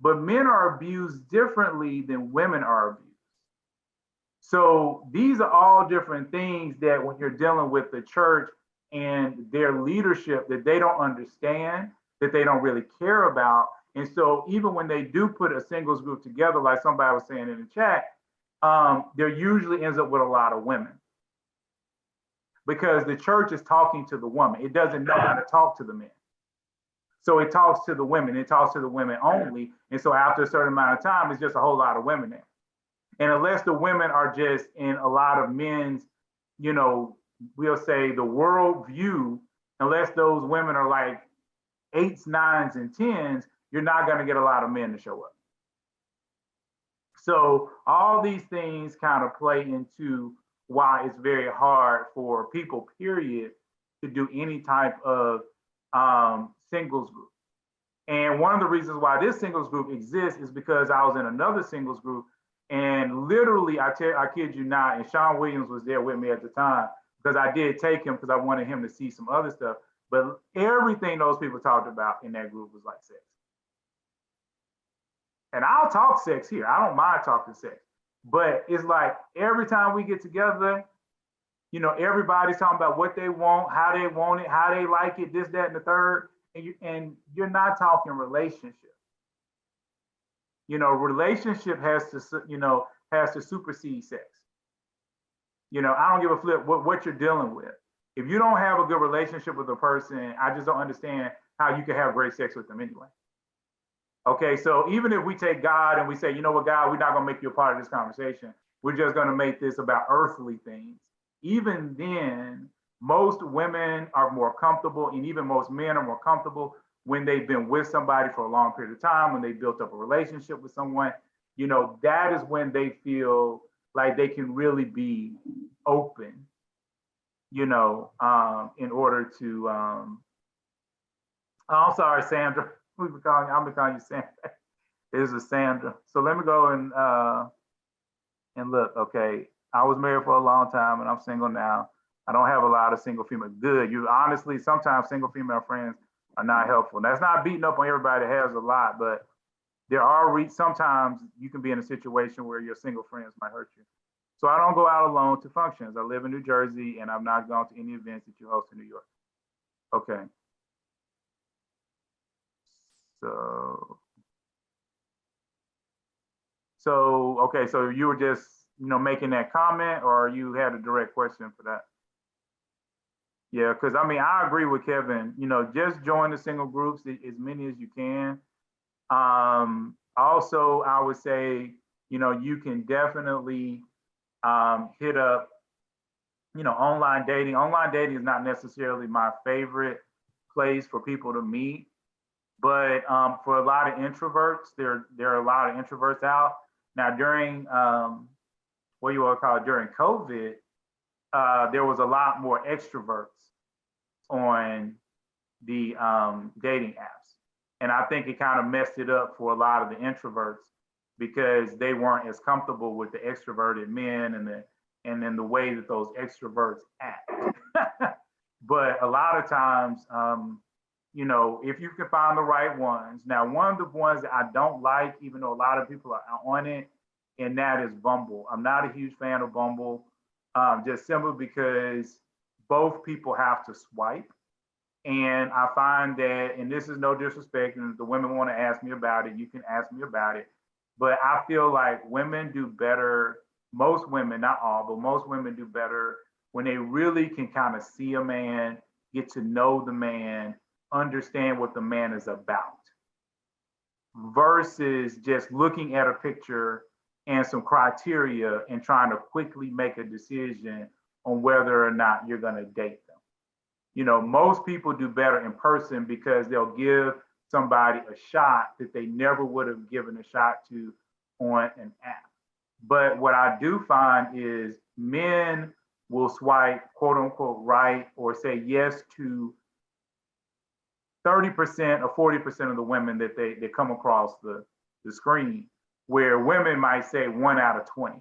but men are abused differently than women are abused. So these are all different things that when you're dealing with the church and their leadership that they don't understand, that they don't really care about. And so even when they do put a singles group together, like somebody was saying in the chat, there usually ends up with a lot of women, because the church is talking to the woman. It doesn't know how to talk to the men. So it talks to the women. It talks to the women only. And so after a certain amount of time, it's just a whole lot of women there. And unless the women are just in a lot of men's, you know, we'll say the world view, unless those women are like 8s, 9s, and 10s, you're not going to get a lot of men to show up. So all these things kind of play into why it's very hard for people, period, to do any type of singles group. And one of the reasons why this singles group exists is because I was in another singles group, and literally, I kid you not, and Sean Williams was there with me at the time, because I did take him because I wanted him to see some other stuff. But everything those people talked about in that group was like sex. And I'll talk sex here. I don't mind talking sex. But it's like every time we get together, you know, everybody's talking about what they want, how they want it, how they like it, this, that, and the third. And you're not talking relationship. You know, relationship has to supersede sex. You know, I don't give a flip what you're dealing with. If you don't have a good relationship with a person, I just don't understand how you can have great sex with them anyway. Okay, so even if we take God and we say, you know what, God, we're not gonna make you a part of this conversation. We're just gonna make this about earthly things. Even then, most women are more comfortable, and even most men are more comfortable when they've been with somebody for a long period of time, when they built up a relationship with someone. You know, that is when they feel like they can really be open, you know, in order to, oh, I'm sorry, Sandra. I'm calling you Sandra. This is Sandra. So let me go and look, okay. I was married for a long time and I'm single now. I don't have a lot of single female. Good. You honestly, sometimes single female friends are not helpful. That's not beating up on everybody that has a lot, but there are sometimes you can be in a situation where your single friends might hurt you. So I don't go out alone to functions. I live in New Jersey and I've not gone to any events that you host in New York. Okay. Okay, so you were just, you know, making that comment, or you had a direct question for that? Yeah, because I mean, I agree with Kevin, you know, just join the single groups, as many as you can. Also, I would say, you know, you can definitely hit up, you know, online dating. Online dating is not necessarily my favorite place for people to meet, but for a lot of introverts, there are a lot of introverts out. Now, during, what you want to call it, during COVID, there was a lot more extroverts on the dating apps. And I think it kind of messed it up for a lot of the introverts because they weren't as comfortable with the extroverted men and then the way that those extroverts act. But a lot of times, you know, if you can find the right ones. Now, one of the ones that I don't like, even though a lot of people are on it, and that is Bumble. I'm not a huge fan of Bumble, just simply because both people have to swipe. And I find that, and this is no disrespect, and if the women want to ask me about it, you can ask me about it. But I feel like women do better, most women, not all, but most women do better when they really can kind of see a man, get to know the man, understand what the man is about versus just looking at a picture and some criteria and trying to quickly make a decision on whether or not you're going to date them. You know, most people do better in person because they'll give somebody a shot that they never would have given a shot to on an app. But what I do find is men will swipe quote unquote right or say yes to 30% or 40% of the women that they come across the screen, where women might say 1 out of 20.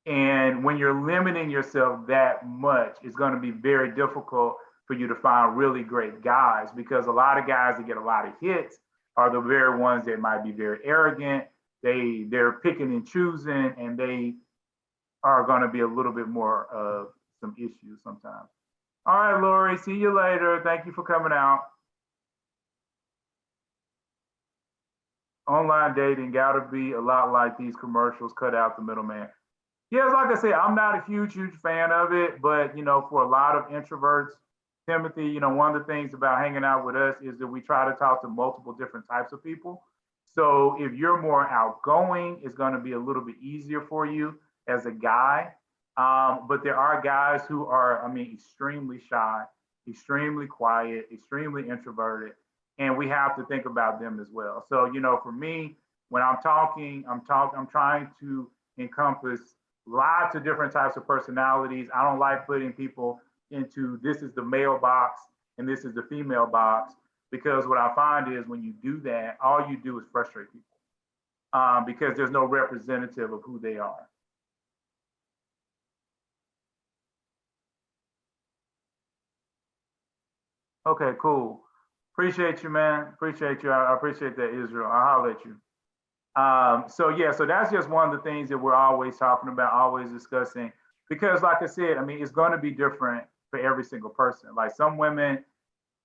And when you're limiting yourself that much, it's going to be very difficult for you to find really great guys, because a lot of guys that get a lot of hits are the very ones that might be very arrogant. They're picking and choosing, and they are going to be a little bit more of some issues sometimes. All right, Lori, see you later. Thank you for coming out. Online dating gotta be a lot like these commercials, cut out the middleman. Yes, like I said, I'm not a huge fan of it, but you know, for a lot of introverts, Timothy, you know, one of the things about hanging out with us is that we try to talk to multiple different types of people. So if you're more outgoing, it's going to be a little bit easier for you as a guy. But there are guys who are, I mean, extremely shy, extremely quiet, extremely introverted, and we have to think about them as well. So, you know, for me, when I'm talking, I'm trying to encompass lots of different types of personalities. I don't like putting people into this is the male box and this is the female box, because what I find is when you do that, all you do is frustrate people because there's no representative of who they are. Okay, cool. Appreciate you, man. Appreciate you. I appreciate that, Israel. I'll holler at you. So that's just one of the things that we're always talking about, always discussing, because like I said, I mean, it's going to be different for every single person. Like some women,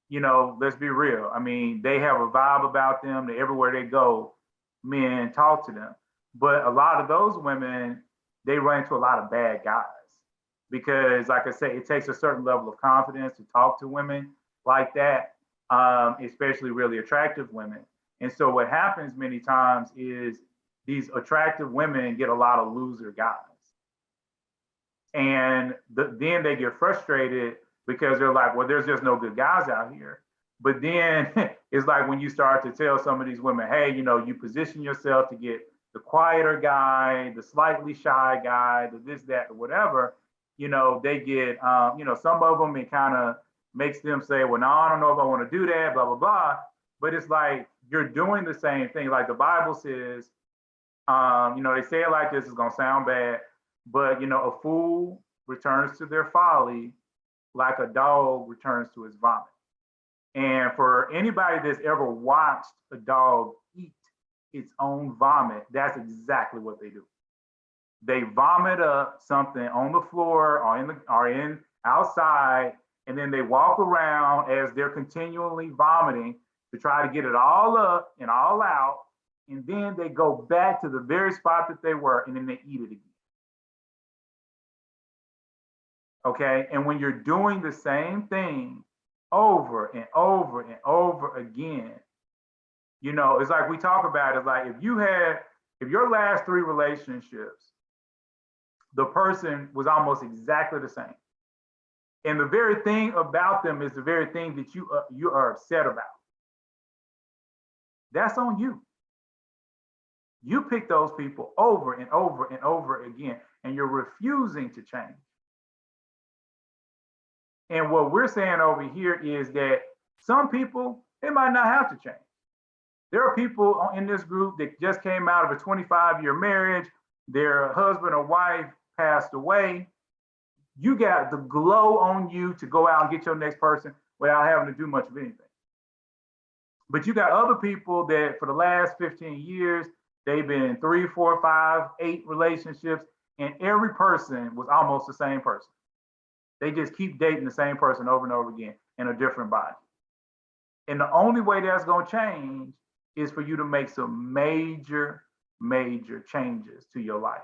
you know, let's be real. I mean, they have a vibe about them that everywhere they go, men talk to them. But a lot of those women, they run into a lot of bad guys because, like I say, it takes a certain level of confidence to talk to women like that, especially really attractive women. And so what happens many times is these attractive women get a lot of loser guys. And then they get frustrated because they're like, well, there's just no good guys out here. But then it's like when you start to tell some of these women, hey, you know, you position yourself to get the quieter guy, the slightly shy guy, the this, that, or whatever, you know, they get, you know, some of them, it kind of makes them say, well, no, I don't know if I want to do that, blah, blah, blah. But it's like, you're doing the same thing. Like the Bible says, you know, they say it like this, it's gonna sound bad, but you know, a fool returns to their folly like a dog returns to his vomit. And for anybody that's ever watched a dog eat its own vomit, that's exactly what they do. They vomit up something on the floor or in outside, and then they walk around as they're continually vomiting to try to get it all up and all out. And then they go back to the very spot that they were, and then they eat it again. Okay, and when you're doing the same thing over and over and over again, you know, it's like we talk about it, like if your last 3 relationships, the person was almost exactly the same. And the very thing about them is the very thing that you are upset about. That's on you. You pick those people over and over and over again, and you're refusing to change. And what we're saying over here is that some people, they might not have to change. There are people in this group that just came out of a 25-year marriage. Their husband or wife passed away. You got the glow on you to go out and get your next person without having to do much of anything. But you got other people that for the last 15 years, they've been in 3, 4, 5, 8 relationships, and every person was almost the same person. They just keep dating the same person over and over again in a different body. And the only way that's going to change is for you to make some major, major changes to your life.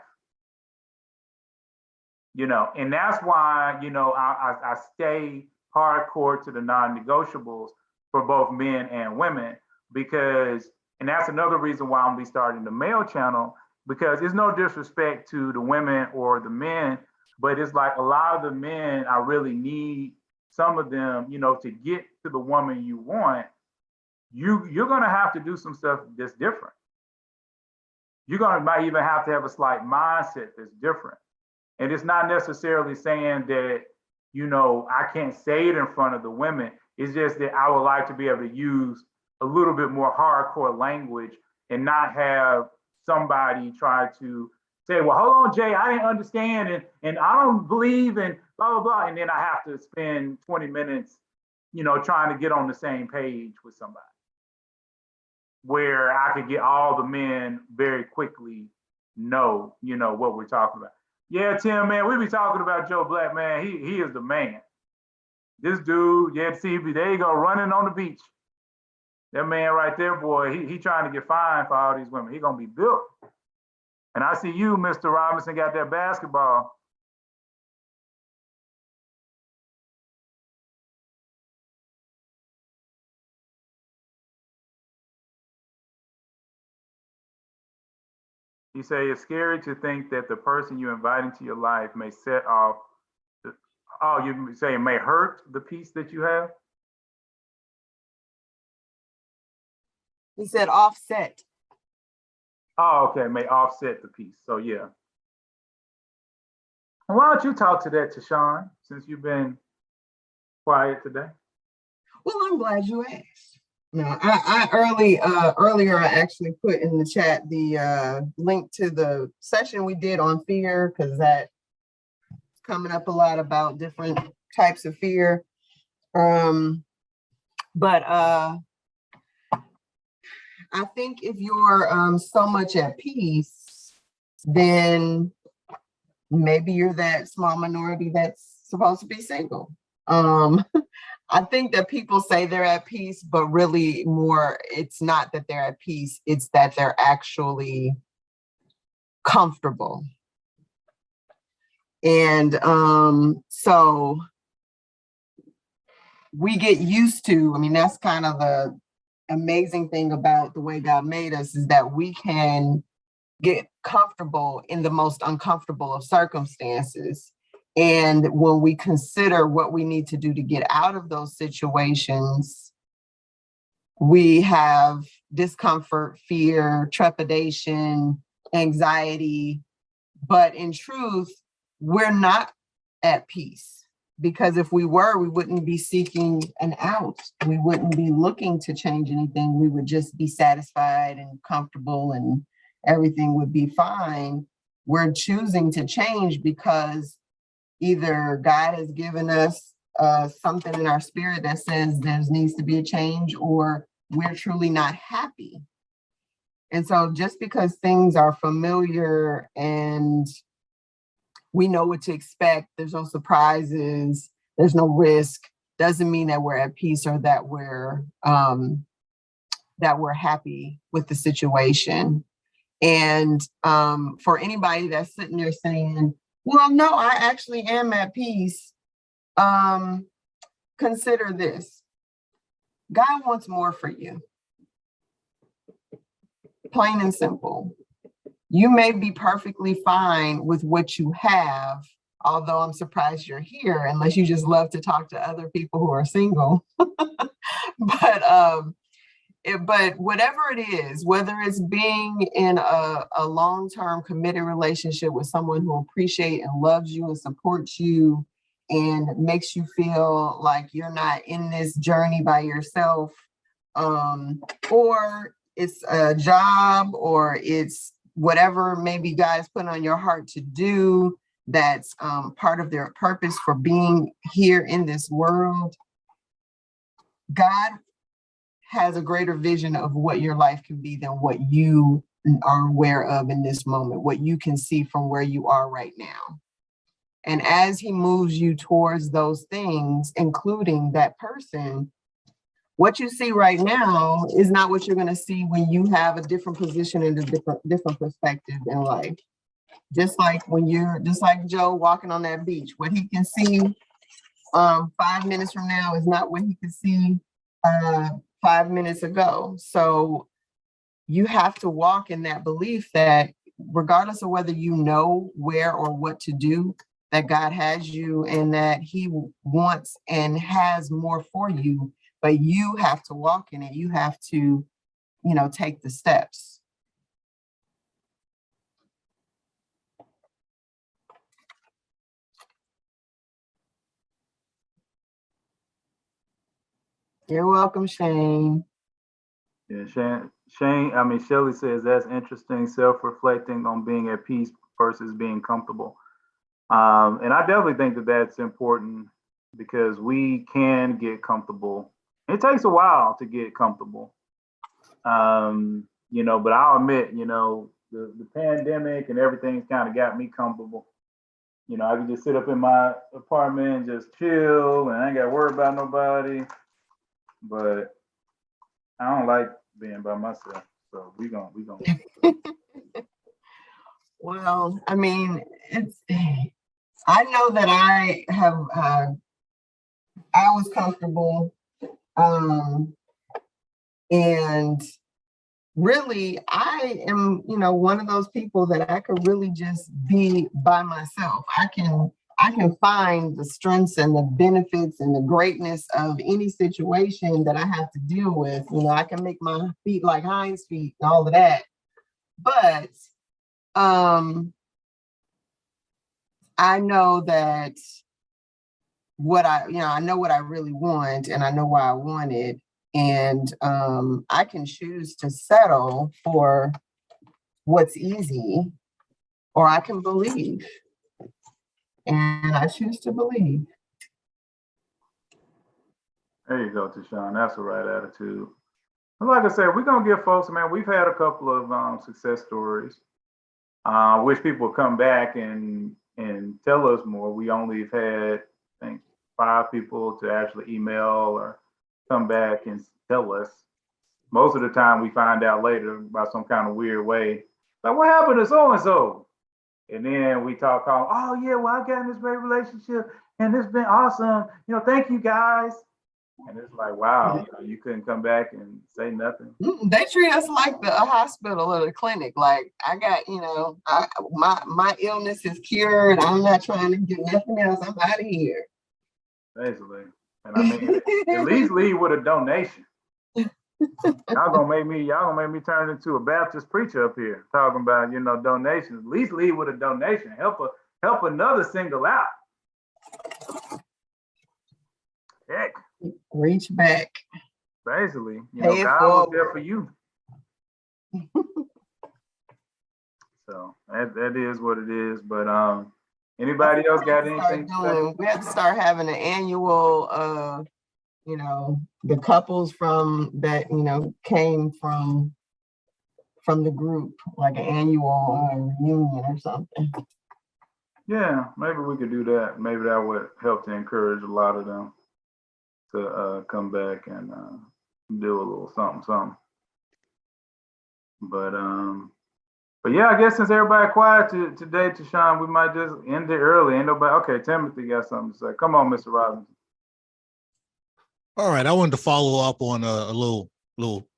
You know, and that's why, you know, I stay hardcore to the non-negotiables for both men and women, because, and that's another reason why I'm gonna be starting the male channel, because it's no disrespect to the women or the men, but it's like a lot of the men, I really need some of them, you know, to get to the woman you want. You're gonna have to do some stuff that's different. You're gonna might even have to have a slight mindset that's different. And it's not necessarily saying that, you know, I can't say it in front of the women. It's just that I would like to be able to use a little bit more hardcore language and not have somebody try to say, well, hold on, Jay, I didn't understand and I don't believe in blah, blah, blah. And then I have to spend 20 minutes, you know, trying to get on the same page with somebody, where I could get all the men very quickly know, you know, what we're talking about. Yeah, Tim, man, we be talking about Joe Black, man. He is the man. This dude, yeah, see, there you go, running on the beach. That man right there, boy, he trying to get fined for all these women. He gonna be built. And I see you, Mr. Robinson, got that basketball. You say it's scary to think that the person you invite into your life may set off, oh, you say it may hurt the peace that you have? He said offset. Oh, okay, may offset the peace. So yeah. Why don't you talk to that, Tashawn, since you've been quiet today? Well, I'm glad you asked. No, earlier I actually put in the chat the link to the session we did on fear, because that's coming up a lot about different types of fear. But I think if you're so much at peace, then maybe you're that small minority that's supposed to be single. I think that people say they're at peace, but really more, it's not that they're at peace, it's that they're actually comfortable. And so we get used to, I mean, that's kind of the amazing thing about the way God made us, is that we can get comfortable in the most uncomfortable of circumstances. And when we consider what we need to do to get out of those situations, we have discomfort, fear, trepidation, anxiety. But in truth, we're not at peace, because if we were, we wouldn't be seeking an out. We wouldn't be looking to change anything. We would just be satisfied and comfortable and everything would be fine. We're choosing to change because either God has given us something in our spirit that says there needs to be a change, or we're truly not happy. And so just because things are familiar and we know what to expect, there's no surprises, there's no risk, doesn't mean that we're at peace or that we're happy with the situation. And for anybody that's sitting there saying, well, no, I actually am at peace, consider this. God wants more for you. Plain and simple. You may be perfectly fine with what you have, although I'm surprised you're here, unless you just love to talk to other people who are single. But whatever it is, whether it's being in a long-term committed relationship with someone who appreciates and loves you and supports you and makes you feel like you're not in this journey by yourself, or it's a job, or it's whatever maybe God's put on your heart to do, that's part of their purpose for being here in this world. God has a greater vision of what your life can be than what you are aware of in this moment, what you can see from where you are right now. And as he moves you towards those things, including that person, what you see right now is not what you're going to see when you have a different position and a different perspective in life. Just like Joe walking on that beach, what he can see 5 minutes from now is not what he could see 5 minutes ago. So you have to walk in that belief that regardless of whether you know where or what to do, that God has you and that he wants and has more for you, but you have to walk in it. You have to, take the steps. You're welcome, Shane. Yeah, Shelley says that's interesting, self-reflecting on being at peace versus being comfortable. And I definitely think that that's important because we can get comfortable. It takes a while to get comfortable. But I'll admit, the pandemic and everything's kind of got me comfortable. I can just sit up in my apartment and just chill and I ain't got to worry about nobody. But I don't like being by myself. So we gonna. Well, I mean, I know that I have, I was comfortable. And really, I am, one of those people that I could really just be by myself. I can find the strengths and the benefits and the greatness of any situation that I have to deal with. I can make my feet like hinds feet and all of that. But I know that I know what I really want and I know why I want it. And I can choose to settle for what's easy, or I can believe. And I choose to believe. There you go, Tashawn. That's the right attitude. And like I said, we're gonna give folks, man. We've had a couple of success stories. Wish people would come back and tell us more. We only have had, I think, 5 people to actually email or come back and tell us. Most of the time we find out later by some kind of weird way. Like, what happened to so-and-so? And then we talk on, oh yeah, well, I got in this great relationship and it's been awesome. Thank you guys. And it's like, wow, you couldn't come back and say nothing. They treat us like a hospital or a clinic. Like, I got, my illness is cured. I'm not trying to get nothing else. I'm out of here. Basically. And I mean, at least leave with a donation. Y'all gonna make me turn into a Baptist preacher up here talking about, donations. At least leave with a donation. Help another single out. Heck. Reach back. Basically, God was there for you. So that is what it is. But anybody else got anything? We have to start having an annual the couples from that, came from the group, like an annual reunion or something. Yeah, maybe we could do that. Maybe that would help to encourage a lot of them to come back and do a little something. But yeah, I guess since everybody quiet today, Tashawn, we might just end it early. Ain't nobody. Okay, Timothy got something to say. Come on, Mr. Robinson. All right, I wanted to follow up on a little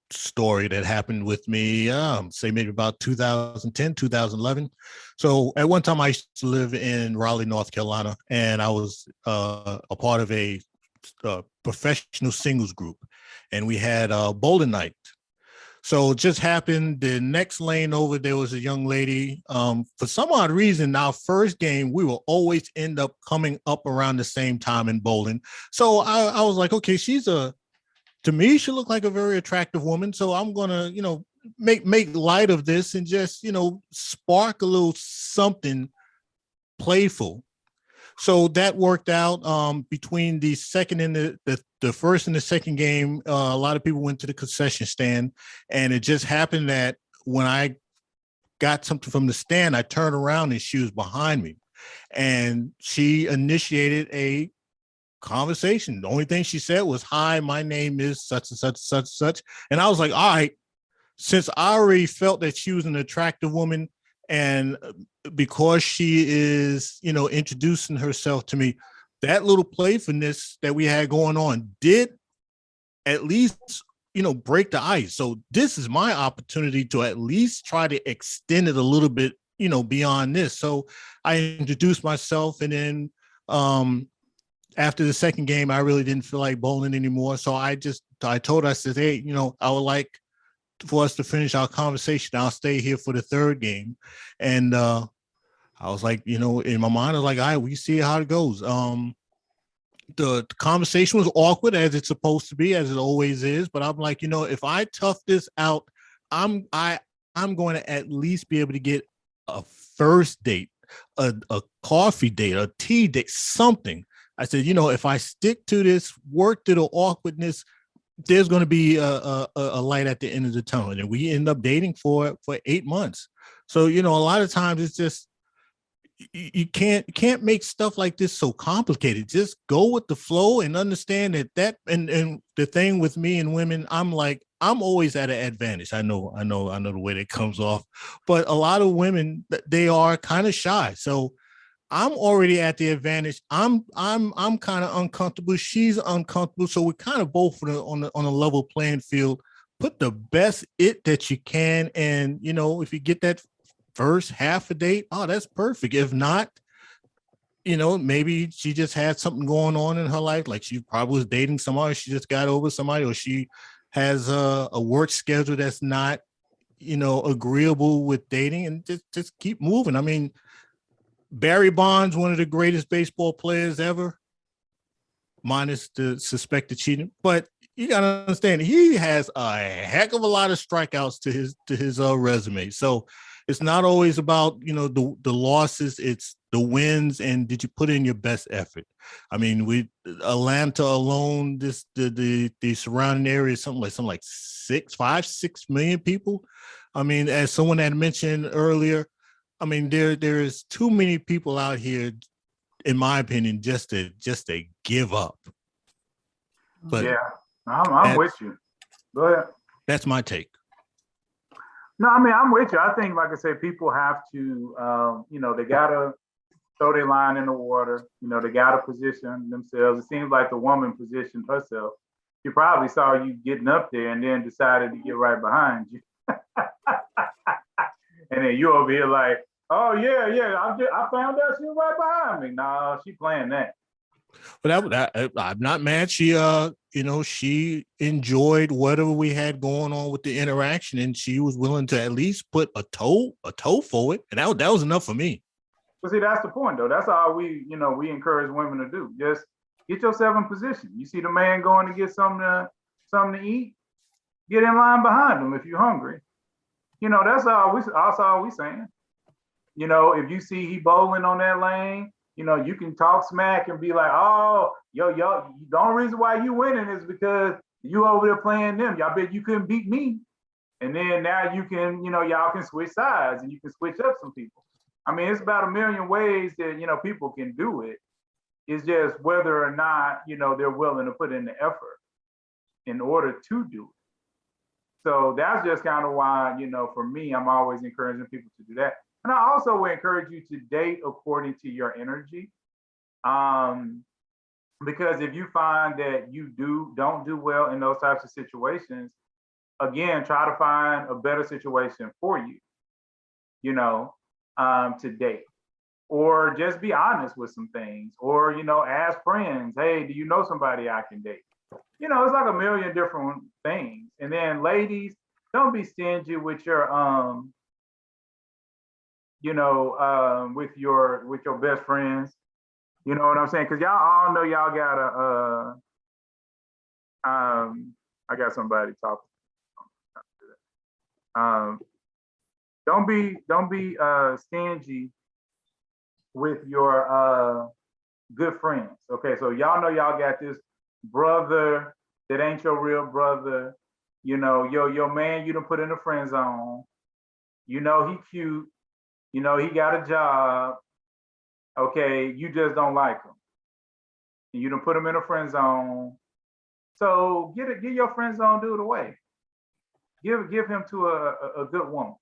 story that happened with me, say maybe about 2010, 2011. So at one time I used to live in Raleigh, North Carolina, and I was a part of a professional singles group, and we had a bowling night. So it just happened the next lane over, there was a young lady. For some odd reason, our first game, we will always end up coming up around the same time in bowling. So I was like, okay, to me, she looked like a very attractive woman. So I'm gonna, make light of this and just, spark a little something playful. So that worked out. Between the second and the first and the second game, a lot of people went to the concession stand, and it just happened that when I got something from the stand, I turned around and she was behind me, and she initiated a conversation. The only thing she said was, "Hi, my name is such and such, such, such." And I was like, all right, since I already felt that she was an attractive woman, and because she is, introducing herself to me, that little playfulness that we had going on did at least, break the ice. So this is my opportunity to at least try to extend it a little bit, beyond this. So I introduced myself, and then after the second game, I really didn't feel like bowling anymore. So I told her, I said, hey, I would like for us to finish our conversation. I'll stay here for the third game. And I was like, in my mind, I was like, all right, we see how it goes. The conversation was awkward, as it's supposed to be, as it always is. But I'm like, if I tough this out, I'm going to at least be able to get a first date, a coffee date, a tea date, something. I said, if I stick to this, work through the awkwardness, there's going to be a light at the end of the tunnel. And we end up dating for 8 months. So, a lot of times it's just, you can't make stuff like this so complicated. Just go with the flow and understand that and the thing with me and women, I'm always at an advantage. I know the way that comes off, but a lot of women, they are kind of shy. So I'm already at the advantage. I'm kind of uncomfortable. She's uncomfortable. So we're kind of both on a level playing field. Put the best that you can, and if you get that first half a date, oh, that's perfect. If not, maybe she just had something going on in her life, like she probably was dating somebody, she just got over somebody, or she has a work schedule that's not agreeable with dating, and just keep moving. I mean, Barry Bonds, one of the greatest baseball players ever, minus the suspected cheating, but you gotta understand, he has a heck of a lot of strikeouts to his resume. So it's not always about the losses, it's the wins, and did you put in your best effort? I mean, Atlanta alone, the surrounding area is something like 6 million people. I mean, as someone had mentioned earlier, I mean, there is too many people out here, in my opinion, just to give up. But yeah, I'm with you. Go ahead. That's my take. No, I mean, I'm with you. I think, like I said, people have to, they gotta throw their line in the water. They gotta position themselves. It seems like the woman positioned herself. She probably saw you getting up there and then decided to get right behind you. And then you over here like, oh yeah, I found out she was right behind me. No, she playing that. But I'm not mad. She, she enjoyed whatever we had going on with the interaction, and she was willing to at least put a toe forward, and that was enough for me. But see, that's the point, though. That's all we encourage women to do. Just get yourself in position. You see the man going to get something to eat, get in line behind him if you're hungry. That's all we saying. If you see he bowling on that lane, you can talk smack and be like, oh, yo, the only reason why you winning is because you over there playing them. Y'all bet you couldn't beat me. And then now you can, y'all can switch sides and you can switch up some people. I mean, it's about a million ways that, people can do it. It's just whether or not, they're willing to put in the effort in order to do it. So that's just kind of why, for me, I'm always encouraging people to do that. And I also would encourage you to date according to your energy. Because if you find that you don't do well in those types of situations, again, try to find a better situation for you, to date. Or just be honest with some things. Or, ask friends, hey, do you know somebody I can date? It's like a million different things. And then ladies, don't be stingy with your with your best friends. You know what I'm saying? Because y'all all know y'all got I got somebody talking. Don't be stingy with your good friends. Okay, so y'all know y'all got this brother that ain't your real brother. Your man you done put in the friend zone. He cute. He got a job. Okay, you just don't like him. You done put him in a friend zone. So get your friend zone dude away. Give him to a good woman.